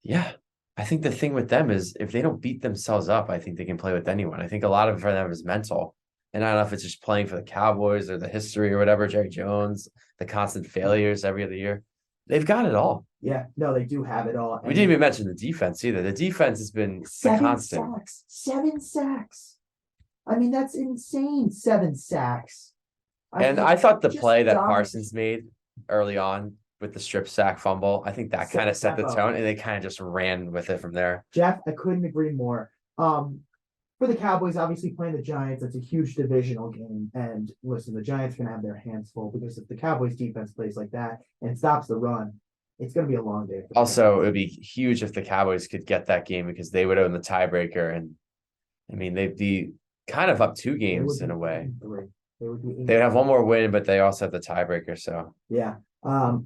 Yeah. I think the thing with them is if they don't beat themselves up, I think they can play with anyone. I think a lot of it for them is mental. And I don't know if it's just playing for the Cowboys or the history or whatever, Jerry Jones, the constant failures every other year. They've got it all. Yeah, no, they do have it all. We didn't even mention the defense either. The defense has been the constant. 7 sacks. I mean, that's insane. 7 sacks. And I thought the play that Parsons made early on with the strip sack fumble, I think that kind of set the tone, and they kind of just ran with it from there. Jeff, I couldn't agree more. For the Cowboys, obviously playing the Giants, it's a huge divisional game. And listen, the Giants are going to have their hands full because if the Cowboys defense plays like that and stops the run, it's going to be a long day. Also, it would be huge if the Cowboys could get that game because they would own the tiebreaker. And I mean, they'd be kind of up 2 games in a way. They'd have one more win, but they also have the tiebreaker. So yeah.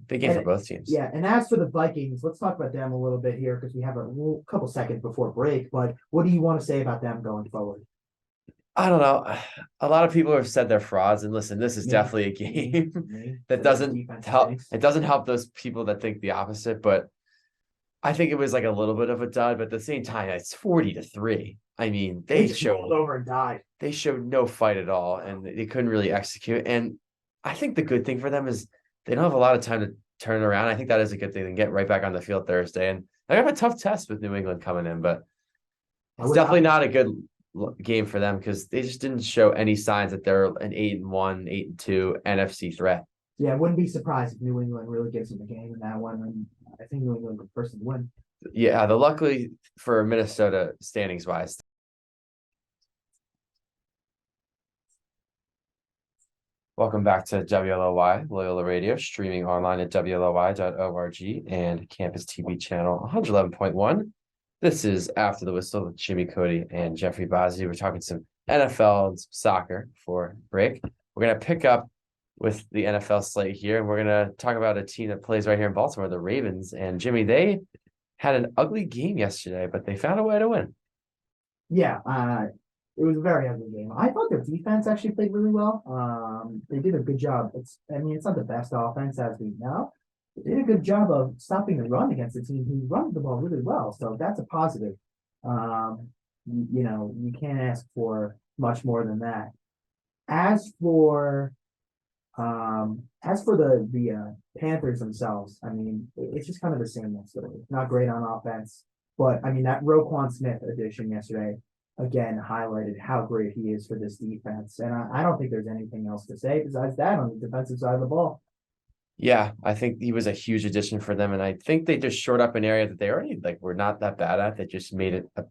Big game for both teams. Yeah, and as for the Vikings, let's talk about them a little bit here because we have a couple seconds before break. But what do you want to say about them going forward? I don't know. A lot of people have said they're frauds, and listen, this is definitely a game that doesn't help. It doesn't help those people that think the opposite, but I think it was like a little bit of a dud. But at the same time, it's 40-3. I mean, they showed over and died. They showed no fight at all, and they couldn't really execute. And I think the good thing for them is they don't have a lot of time to turn it around. I think that is a good thing. They can get right back on the field Thursday. And they have a tough test with New England coming in, but it's definitely not a good game for them because they just didn't show any signs that they're an 8-1, 8-2 NFC threat. Yeah, I wouldn't be surprised if New England really gives them the game in that one. And I think New England would personally win. Yeah, luckily for Minnesota standings wise. Welcome back to WLOY, Loyola Radio, streaming online at WLOY.org and Campus TV channel 111.1. This is After the Whistle with Jimmy Cody and Jeffrey Bazzi. We're talking some NFL and some soccer for break. We're going to pick up with the NFL slate here, and we're going to talk about a team that plays right here in Baltimore, the Ravens. And Jimmy, they had an ugly game yesterday, but they found a way to win. Yeah, it was a very ugly game. I thought their defense actually played really well. They did a good job. It's not the best offense as we know. They did a good job of stopping the run against a team who runs the ball really well. So that's a positive. You can't ask for much more than that. As for the Panthers themselves, I mean, it's just kind of the same yesterday. Not great on offense, but I mean that Roquan Smith addition yesterday again highlighted how great he is for this defense. And I don't think there's anything else to say besides that on the defensive side of the ball. Yeah, I think he was a huge addition for them. And I think they just shored up an area that they already were not that bad at. They just made it a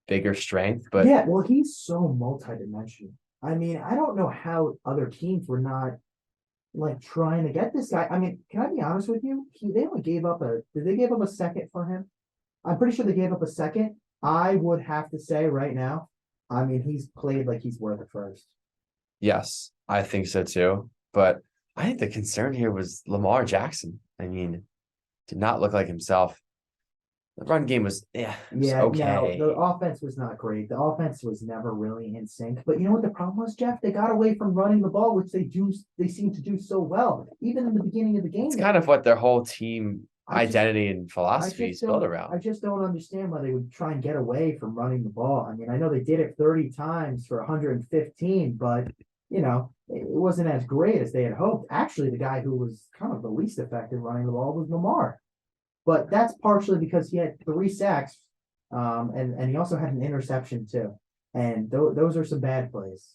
bigger strength. But yeah, well, he's so multidimensional. I mean, I don't know how other teams were not trying to get this guy. I mean, can I be honest with you? They only gave up did they give up a second for him? I'm pretty sure they gave up a second. I would have to say right now, I mean, he's played like he's worth it first. Yes, I think so too. But I think the concern here was Lamar Jackson. I mean, did not look like himself. The run game was, okay. No, the offense was not great. The offense was never really in sync. But you know what the problem was, Jeff? They got away from running the ball, which they seem to do so well, even in the beginning of the game. It's kind of what their whole team identity and philosophy is built around. I just don't understand why they would try and get away from running the ball. I mean, I know they did it 30 times for 115, but it wasn't as great as they had hoped. Actually, the guy who was kind of the least effective running the ball was Lamar. But that's partially because he had 3 sacks, and he also had an interception too. And those are some bad plays.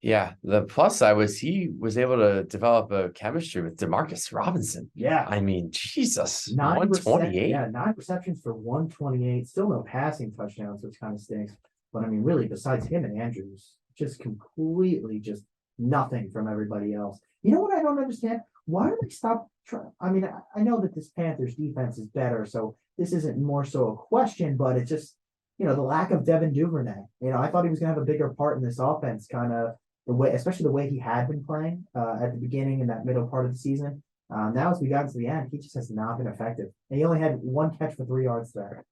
Yeah, the plus side was he was able to develop a chemistry with Demarcus Robinson. Yeah. I mean, Jesus, 128. Yeah, 9 receptions for 128. Still no passing touchdowns, which kind of stinks. But I mean, really, besides him and Andrews, just completely just nothing from everybody else. You know what I don't understand? Why do they stop trying? I mean, I know that this Panthers defense is better, so this isn't more so a question, but it's just, the lack of Devin Duvernay. I thought he was going to have a bigger part in this offense, kind of especially the way he had been playing at the beginning and that middle part of the season. Now, as we got to the end, he just has not been effective. And he only had 1 catch for 3 yards there.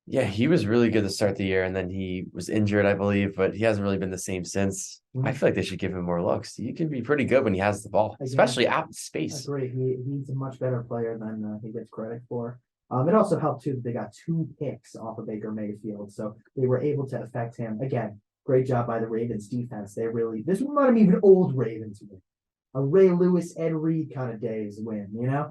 Yeah, he was really good to start the year, and then he was injured, I believe, but he hasn't really been the same since. I Mhm. feel like they should give him more looks. He can be pretty good when he has the ball, Again, especially out in I space. agree. He's a much better player than he gets credit for. It also helped too that they got 2 picks off of Baker Mayfield, so they were able to affect him. Again, great job by the Ravens defense. They really this might have even old Ravens win. A Ray Lewis, Ed Reed kind of days win, Yeah,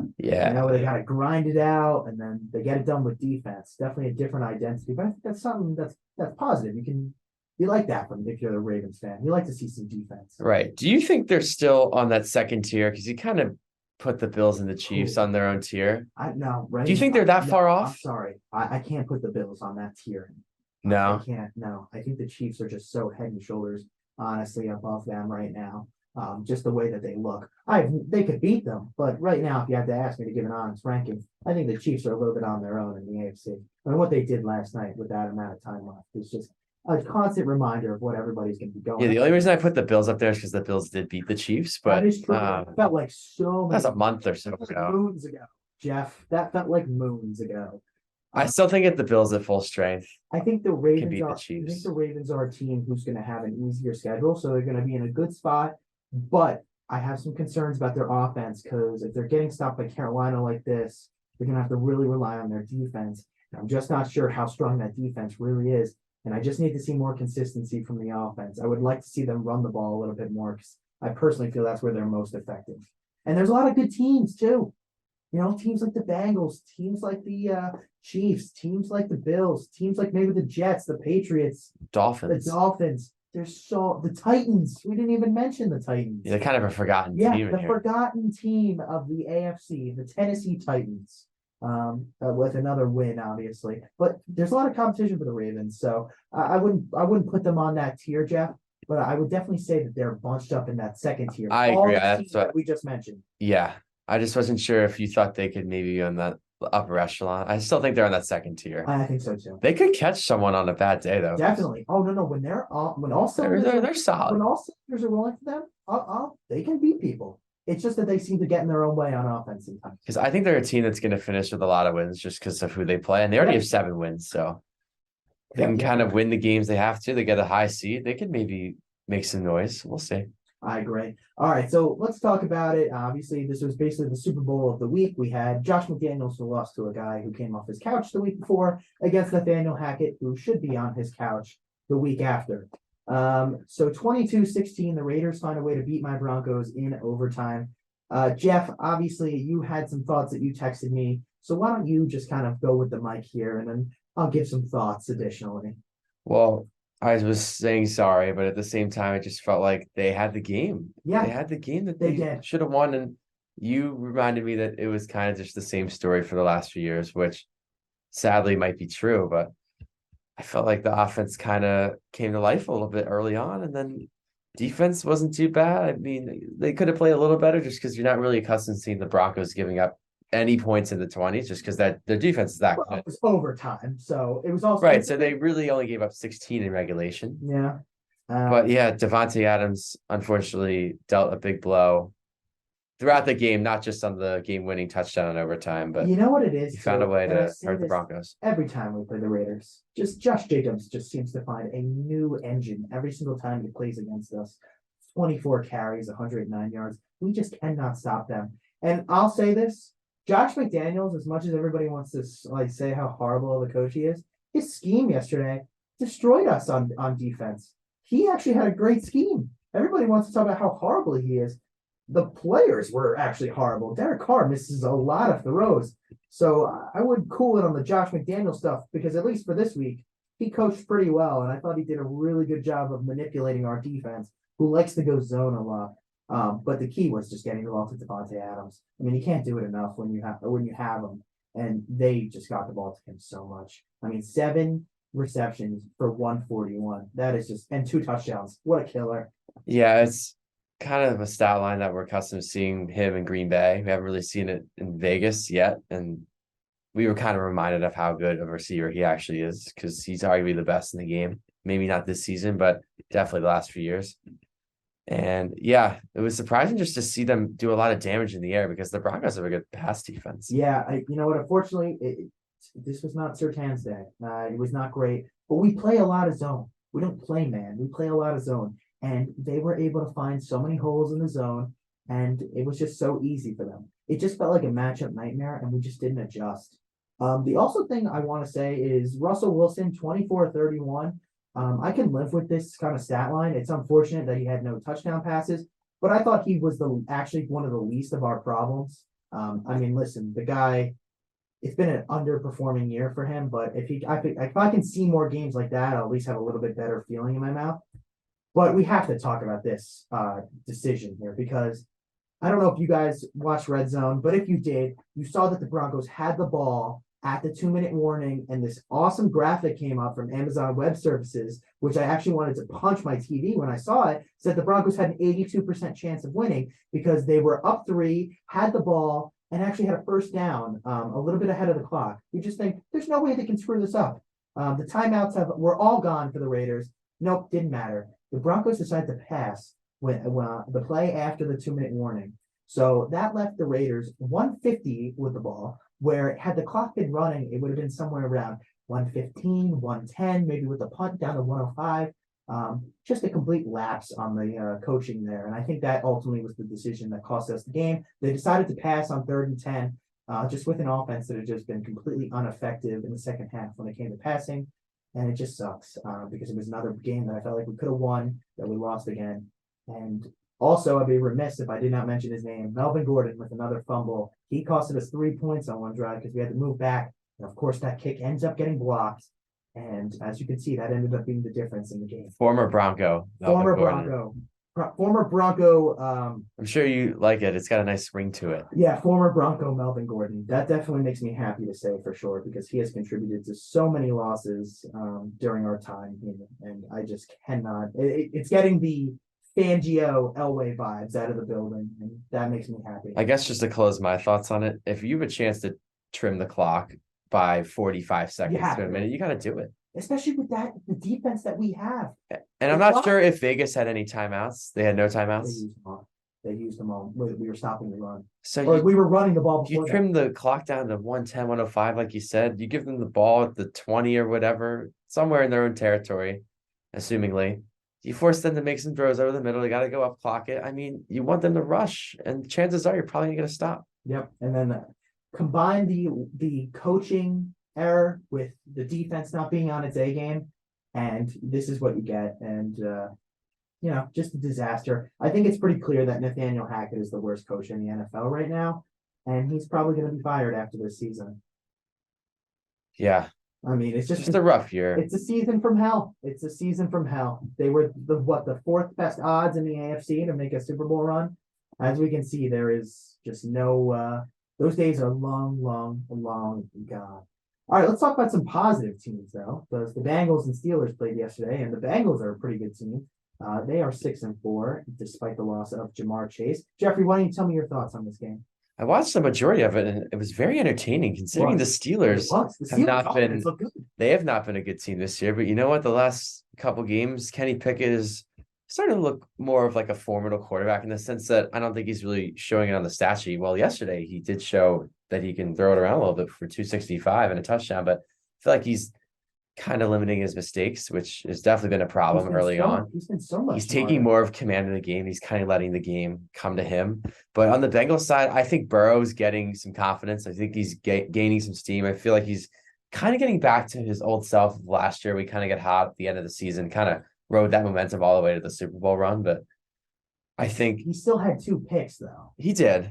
they got to grind it out and then they get it done with defense. Definitely a different identity, but I think that's something that's positive. You like that from if you're the Ravens fan. You like to see some defense. right. Do you think they're still on that second tier? Because you kind of put the Bills and the Chiefs Cool. on their own tier. I no Do you right. think they're that No, far I'm off? sorry. I can't put the Bills on that tier. I No. can't. No, I think the Chiefs are just so head and shoulders, honestly, above them right now. Just the way that they look. They could beat them, but right now, if you had to ask me to give an honest ranking, I think the Chiefs are a little bit on their own in the AFC. I mean, what they did last night with that amount of time left is just a constant reminder of what everybody's going to be Yeah, going. the only reason I put the Bills up there is because the Bills did beat the Chiefs, That but is true. It felt like so that's many a month or so that felt like ago. moons ago, Jeff. That felt like moons ago. I Uh, still think if the Bills at full strength I think the can Ravens beat the are. I think Chiefs. the Ravens are a team who's going to have an easier schedule, so they're going to be in a good spot. But I have some concerns about their offense because if they're getting stopped by Carolina like this, they're going to have to really rely on their defense. And I'm just not sure how strong that defense really is, and I just need to see more consistency from the offense. I would like to see them run the ball a little bit more because I personally feel that's where they're most effective. And there's a lot of good teams too. Teams like the Bengals, teams like the Chiefs, teams like the Bills, teams like maybe the Jets, the Patriots, the Dolphins. Dolphins. There's so the Titans. We didn't even mention the Titans. Yeah, they're kind of a forgotten Yeah, team in the here. forgotten team of the AFC, the Tennessee Titans, with another win, obviously. But there's a lot of competition for the Ravens, so I wouldn't put them on that tier, Jeff. But I would definitely say that they're bunched up in that second tier. I All agree. the That's teams what, that we just mentioned. yeah. I just wasn't sure if you thought they could maybe be on that upper echelon. I still think they're on that second tier. I think so too. They could catch someone on a bad day though. Definitely. Oh no. When they're all when all They're cylinders they're, are, they're solid. when all cylinders are rolling for them, they can beat people. It's just that they seem to get in their own way on offense sometimes. Because I think they're a team that's going to finish with a lot of wins just because of who they play, and they already Yep. have 7 wins, so they Yeah, can yeah. kind of win the games they have to. They get a high seed. They could maybe make some noise. We'll see. I agree. All right, so let's talk about it. Obviously, this was basically the Super Bowl of the week. We had Josh McDaniels, who lost to a guy who came off his couch the week before, against Nathaniel Hackett, who should be on his couch the week after. So 22-16, the Raiders find a way to beat my Broncos in overtime. Jeff, obviously, you had some thoughts that you texted me. So why don't you just kind of go with the mic here, and then I'll give some thoughts additionally. Well, I was saying sorry, but at the same time, it just felt like they had the game. Yeah, They had the game that they they did. should have won. And you reminded me that it was kind of just the same story for the last few years, which sadly might be true. But I felt like the offense kind of came to life a little bit early on, and then defense wasn't too bad. I mean, they could have played a little better just because you're not really accustomed to seeing the Broncos giving up any points in the 20s, just because that their defense is that Well, good. it was overtime, so it was also Right. So they really only gave up 16 in regulation. yeah. But yeah, Devontae Adams unfortunately dealt a big blow throughout the game, not just on the game-winning touchdown in overtime, but You know what it is? he found a too? way And I to say hurt the this Broncos. every time we play the Raiders. Just Josh Jacobs just seems to find a new engine every single time he plays against us. 24 carries, 109 yards. We just cannot stop them. And I'll say this: Josh McDaniels, as much as everybody wants to say how horrible of a coach he is, his scheme yesterday destroyed us on defense. He actually had a great scheme. Everybody wants to talk about how horrible he is. The players were actually horrible. Derek Carr misses a lot of throws. So I would cool it on the Josh McDaniel stuff because at least for this week, he coached pretty well. And I thought he did a really good job of manipulating our defense, who likes to go zone a lot. But the key was just getting the ball to Devontae Adams. I mean, you can't do it enough when you have him. And they just got the ball to him so much. I mean, 7 receptions for 141. That is just, and 2 touchdowns. What a killer. Yeah, it's kind of a stat line that we're accustomed to seeing him in Green Bay. We haven't really seen it in Vegas yet. And we were kind of reminded of how good of a receiver he actually is because he's arguably the best in the game. Maybe not this season, but definitely the last few years. And yeah, it was surprising just to see them do a lot of damage in the air because the Broncos have a good pass defense. Yeah, you know what? Unfortunately, this was not Sertan's day. It was not great, but we play a lot of zone. We don't play man. We play a lot of zone, and they were able to find so many holes in the zone, and it was just so easy for them. It just felt like a matchup nightmare, and we just didn't adjust. The also thing I want to say is Russell Wilson, 24-31. I can live with this kind of stat line. It's unfortunate that he had no touchdown passes, but I thought he was actually one of the least of our problems. I mean, listen, the guy, it's been an underperforming year for him, but if I can see more games like that, I'll at least have a little bit better feeling in my mouth. But we have to talk about this decision here because I don't know if you guys watched Red Zone, but if you did, you saw that the Broncos had the ball at the 2-minute warning, and this awesome graphic came up from Amazon Web Services, which I actually wanted to punch my TV when I saw it, said the Broncos had an 82% chance of winning because they were up 3, had the ball, and actually had a first down a little bit ahead of the clock. You just think, there's no way they can screw this up. The timeouts were all gone for the Raiders. Nope, didn't matter. The Broncos decided to pass when the play after the 2-minute warning. So that left the Raiders 150 with the ball, where had the clock been running, it would have been somewhere around 115, 110, maybe with a punt down to 105. Just a complete lapse on the coaching there. And I think that ultimately was the decision that cost us the game. They decided to pass on 3rd and 10, just with an offense that had just been completely ineffective in the second half when it came to passing. And it just sucks because it was another game that I felt like we could have won, that we lost again. And also, I'd be remiss if I did not mention his name. Melvin Gordon with another fumble. He costed us 3 points on one drive because we had to move back. And of course, that kick ends up getting blocked. And as you can see, that ended up being the difference in the game. Former Bronco. Former Bronco. Former Bronco. I'm sure you like it. It's got a nice ring to it. Yeah, former Bronco Melvin Gordon. That definitely makes me happy to say for sure because he has contributed to so many losses during our time here. And I just cannot. It's getting the Fangio Elway vibes out of the building, and that makes me happy. I guess just to close my thoughts on it, if you have a chance to trim the clock by 45 seconds to a minute, you got to do it. Especially with the defense that we have. And I'm not sure if Vegas had any timeouts. They had no timeouts. They used them all. We were stopping the run. So we were running the ball. You trim the clock down to 110, 105, like you said. You give them the ball at the 20 or whatever, somewhere in their own territory, assumingly. You force them to make some throws over the middle. They got to go up, clock it. I mean, you want them to rush, and chances are you're probably going to stop. Yep. And then combine the coaching error with the defense not being on its A game, and this is what you get. And just a disaster. I think it's pretty clear that Nathaniel Hackett is the worst coach in the NFL right now, and he's probably going to be fired after this season. Yeah. I mean, it's just a rough year. It's a season from hell. It's a season from hell. They were the 4th best odds in the AFC to make a Super Bowl run. As we can see, there is just no. Those days are long, long, long gone. All right, let's talk about some positive teams though, because the Bengals and Steelers played yesterday, and the Bengals are a pretty good team. They are 6-4 despite the loss of Jamar Chase. Jeffrey, why don't you tell me your thoughts on this game? I watched the majority of it, and it was very entertaining considering the Steelers have not been. They have not been a good team this year. But you know what? The last couple games, Kenny Pickett is starting to look more of like a formidable quarterback in the sense that I don't think he's really showing it on the stat sheet. Well, yesterday he did show that he can throw it around a little bit for 265 and a touchdown, but I feel like he's kind of limiting his mistakes, which has definitely been a problem early on. He's been so much. He's taking more of command of the game. He's kind of letting the game come to him. But on the Bengals side, I think Burrow's getting some confidence. I think he's gaining some steam. I feel like he's kind of getting back to his old self of last year. We kind of get hot at the end of the season, kind of rode that momentum all the way to the Super Bowl run. But I think he still had 2 picks, though. He did.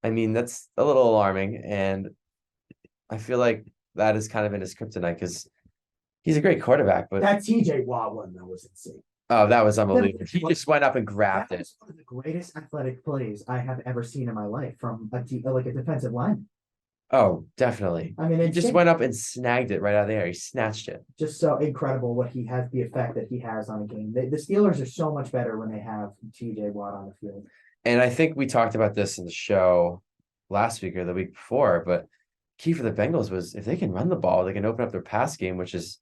I mean, that's a little alarming. And I feel like that is kind of in his kryptonite because he's a great quarterback, but that TJ Watt one that was insane. Oh, that was unbelievable. He just went up and grabbed it. That was one of the greatest athletic plays I have ever seen in my life from a defensive line. Oh, definitely. I mean, he just went up and snagged it right out of there. He snatched it. Just so incredible what he has, the effect that he has on a game. The Steelers are so much better when they have TJ Watt on the field. And I think we talked about this in the show last week or the week before, but key for the Bengals was if they can run the ball, they can open up their pass game, which is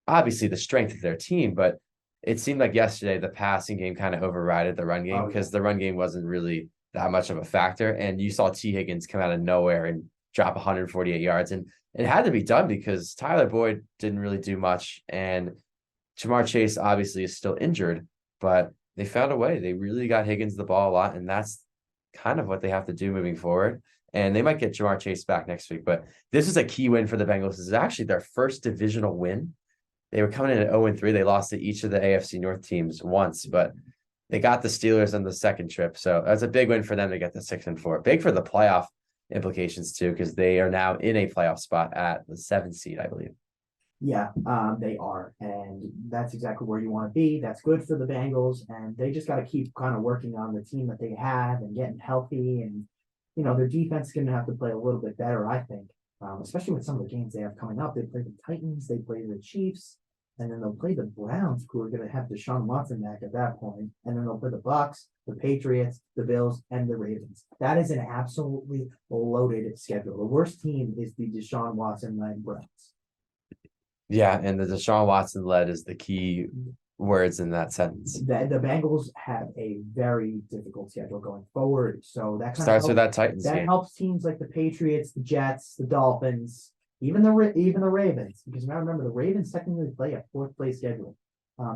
obviously the strength of their team. But it seemed like yesterday the passing game kind of overrided the run game because the run game wasn't really that much of a factor. And you saw T. Higgins come out of nowhere and drop 148 yards. And it had to be done because Tyler Boyd didn't really do much, and Jamar Chase obviously is still injured, but they found a way. They really got Higgins the ball a lot, and that's kind of what they have to do moving forward. And they might get Jamar Chase back next week, but this is a key win for the Bengals. This is actually their first divisional win. They were coming in at 0-3. They lost to each of the AFC North teams once, but they got the Steelers on the second trip. So that's a big win for them to get to 6-4. Big for the playoff implications too, because they are now in a playoff spot at the 7th seed, I believe. Yeah, they are, and that's exactly where you want to be. That's good for the Bengals, and they just got to keep kind of working on the team that they have and getting healthy. And their defense is going to have to play a little bit better, I think, especially with some of the games they have coming up. They play the Titans, they play the Chiefs, and then they'll play the Browns, who are going to have Deshaun Watson back at that point, and then they'll play the Bucs, the Patriots, the Bills, and the Ravens. That is an absolutely loaded schedule. The worst team is the Deshaun Watson-led Browns. Yeah, and the Deshaun Watson led is the key words in that sentence. The Bengals have a very difficult schedule going forward, so that starts with that Titans game. Helps teams like the Patriots, the Jets, the Dolphins, even the Ravens, because now remember the Ravens technically play a fourth place schedule.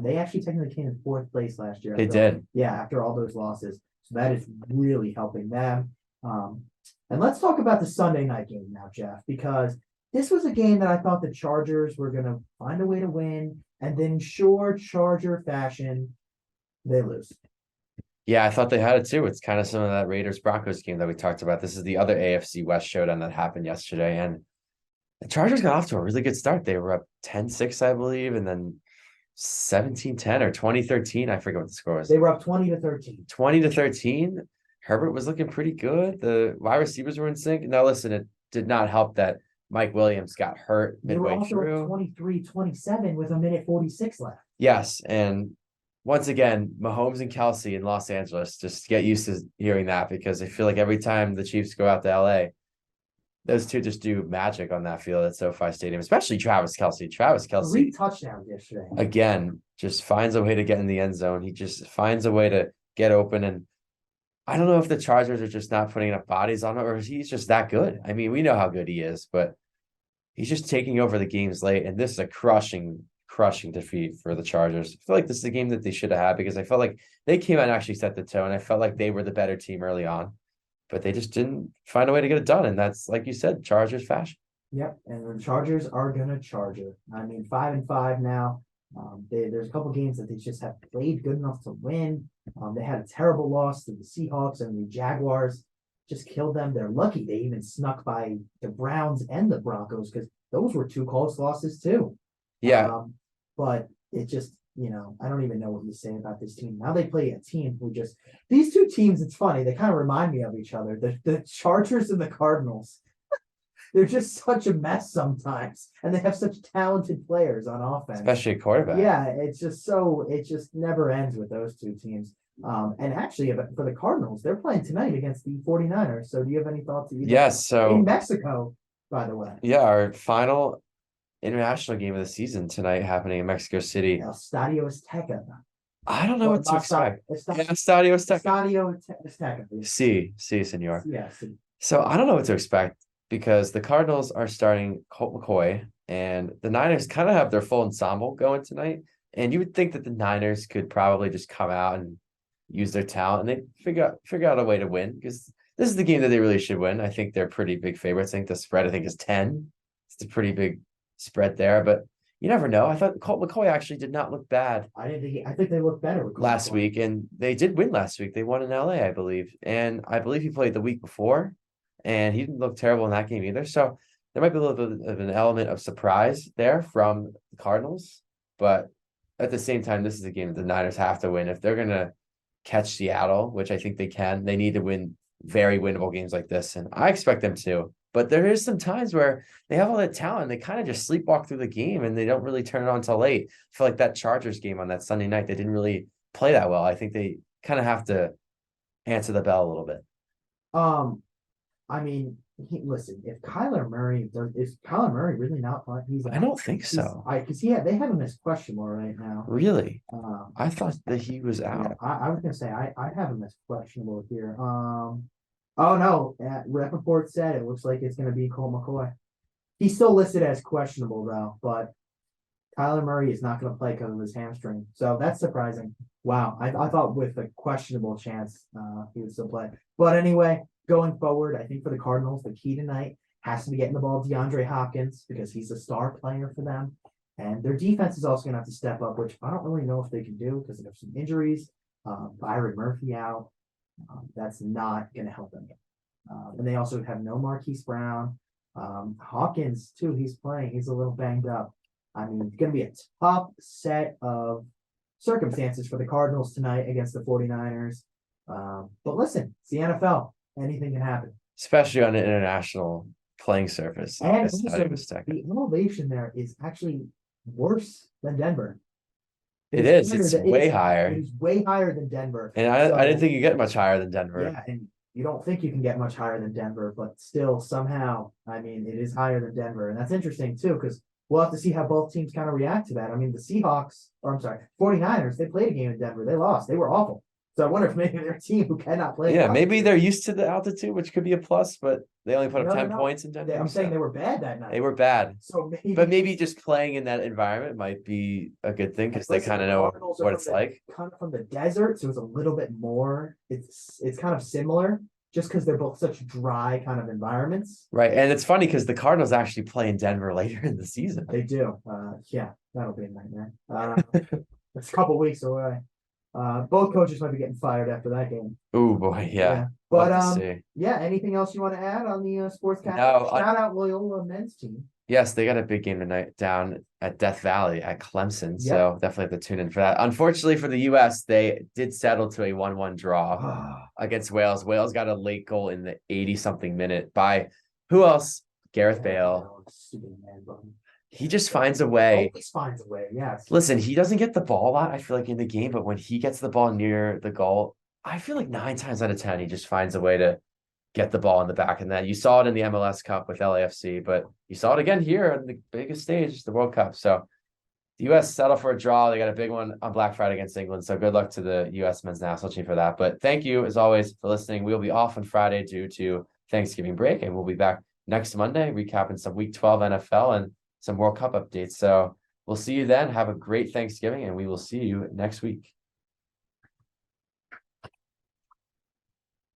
They actually technically came in fourth place last year. They did. Yeah, after all those losses, so that is really helping them. And let's talk about the Sunday night game now, Jeff, because this was a game that I thought the Chargers were going to find a way to win, and then sure, Charger fashion, they lose. Yeah, I thought they had it too. It's kind of some of that Raiders-Broncos game that we talked about. This is the other AFC West showdown that happened yesterday, and the Chargers got off to a really good start. They were up 10-6, I believe, and then 17-10 or 20-13. I forget what the score was. They were up 20-13. 20-13. Herbert was looking pretty good. The wide receivers were in sync. Now, listen, it did not help that Mike Williams got hurt midway through. 23-27 with 1:46 left. Yes, and once again, Mahomes and Kelsey in Los Angeles, just get used to hearing that, because I feel like every time the Chiefs go out to LA, those two just do magic on that field at SoFi Stadium, especially Travis Kelsey. 3 touchdowns yesterday. Again, just finds a way to get in the end zone. He just finds a way to get open, and I don't know if the Chargers are just not putting enough bodies on him, or he's just that good. I mean, we know how good he is, but he's just taking over the games late, and this is a crushing defeat for the Chargers. I feel like this is the game that they should have had, because I felt like they came out and actually set the tone. I felt like they were the better team early on, but they just didn't find a way to get it done, and that's, like you said, Chargers fashion. Yep, and the Chargers are gonna charge it. I mean, 5-5 now. There's a couple games that they just have played good enough to win. They had a terrible loss to the Seahawks, and the Jaguars just killed them. They're lucky they even snuck by the Browns and the Broncos, because those were 2 close losses too. Yeah. But it just, I don't even know what you say about this team. Now they play a team who just, these 2 teams, it's funny, they kind of remind me of each other. The Chargers and the Cardinals. They're just such a mess sometimes, and they have such talented players on offense, especially a quarterback. Yeah, it just never ends with those 2 teams. And actually, for the Cardinals, they're playing tonight against the 49ers. So do you have any thoughts? Yes. So in Mexico, by the way. Yeah, our final international game of the season tonight, happening in Mexico City. Estadio Azteca. I don't know what to expect. Estadio Azteca. Estadio Azteca. Sí, senor. Yes. So I don't know what to expect, because the Cardinals are starting Colt McCoy, and the Niners kind of have their full ensemble going tonight. And you would think that the Niners could probably just come out and use their talent, and they figure out a way to win, because this is the game that they really should win. I think they're pretty big favorites. I think the spread, is 10. It's a pretty big spread there, but you never know. I thought Colt McCoy actually did not look bad. I think they looked better last week, and they did win last week. They won in LA, I believe, and I believe he played the week before, and he didn't look terrible in that game either. So there might be a little bit of an element of surprise there from the Cardinals, but at the same time, this is a game that the Niners have to win if they're gonna catch Seattle, which I think they can. They need to win very winnable games like this, and I expect them to. But there is some times where they have all that talent, they kind of just sleepwalk through the game, and they don't really turn it on till late. I feel like that Chargers game on that Sunday night, they didn't really play that well. I think they kind of have to answer the bell a little bit. I mean, listen, is Kyler Murray really not playing? I don't think so. Because they have him as questionable right now. Really? I thought that he was out. Yeah, I was gonna say I have him as questionable here. Oh no, Rappaport said it looks like it's gonna be Colt McCoy. He's still listed as questionable though, but Kyler Murray is not going to play because of his hamstring. So that's surprising. Wow. I thought with a questionable chance, he would still play. But anyway, going forward, I think for the Cardinals, the key tonight has to be getting the ball to DeAndre Hopkins because he's a star player for them. And their defense is also going to have to step up, which I don't really know if they can do because they have some injuries. Byron Murphy out. That's not going to help them. And they also have no Marquise Brown. Hawkins, too, he's playing. He's a little banged up. I mean, it's going to be a tough set of circumstances for the Cardinals tonight against the 49ers. But listen, it's the NFL. Anything can happen. Especially on an international playing surface. And It's also, the elevation there is actually worse than Denver. It is. It's way higher. It is way higher than Denver. And I didn't think you get much higher than Denver. Yeah, and you don't think you can get much higher than Denver, but still somehow, I mean, it is higher than Denver. And that's interesting too, because we'll have to see how both teams kind of react to that. I mean, the Seahawks, or I'm sorry, 49ers, they played a game in Denver. They lost. They were awful. So I wonder if maybe their team who cannot play. Yeah, maybe they're used to the altitude, which could be a plus, but they only put up 10 points in Denver. I'm saying they were bad that night. They were bad. So maybe just playing in that environment might be a good thing because they kind of know what it's like. Kind of from the desert, so it's a little bit more. It's kind of similar, just because they're both such dry kind of environments. Right, and it's funny because the Cardinals actually play in Denver later in the season. They do. Yeah, that'll be a nightmare. It's a couple weeks away. Both coaches might be getting fired after that game. Oh boy, yeah. But yeah. Anything else you want to add on the sports calendar? No, shout out Loyola men's team. Yes, they got a big game tonight down at Death Valley at Clemson. So definitely have to tune in for that. Unfortunately for the US, they did settle to a 1-1 draw against Wales. Wales got a late goal in the 80-something minute by who else? Gareth Bale. He just finds a way. Always finds a way, yes. Listen, he doesn't get the ball a lot, I feel like, in the game, but when he gets the ball near the goal, I feel like 9 times out of 10, he just finds a way to get the ball in the back of that. You saw it in the MLS Cup with LAFC, but you saw it again here on the biggest stage, the World Cup. So the US settled for a draw. They got a big one on Black Friday against England. So good luck to the US men's national team for that. But thank you, as always, for listening. We'll be off on Friday due to Thanksgiving break, and we'll be back next Monday recapping some Week 12 NFL and some World Cup updates. So we'll see you then. Have a great Thanksgiving, and we will see you next week.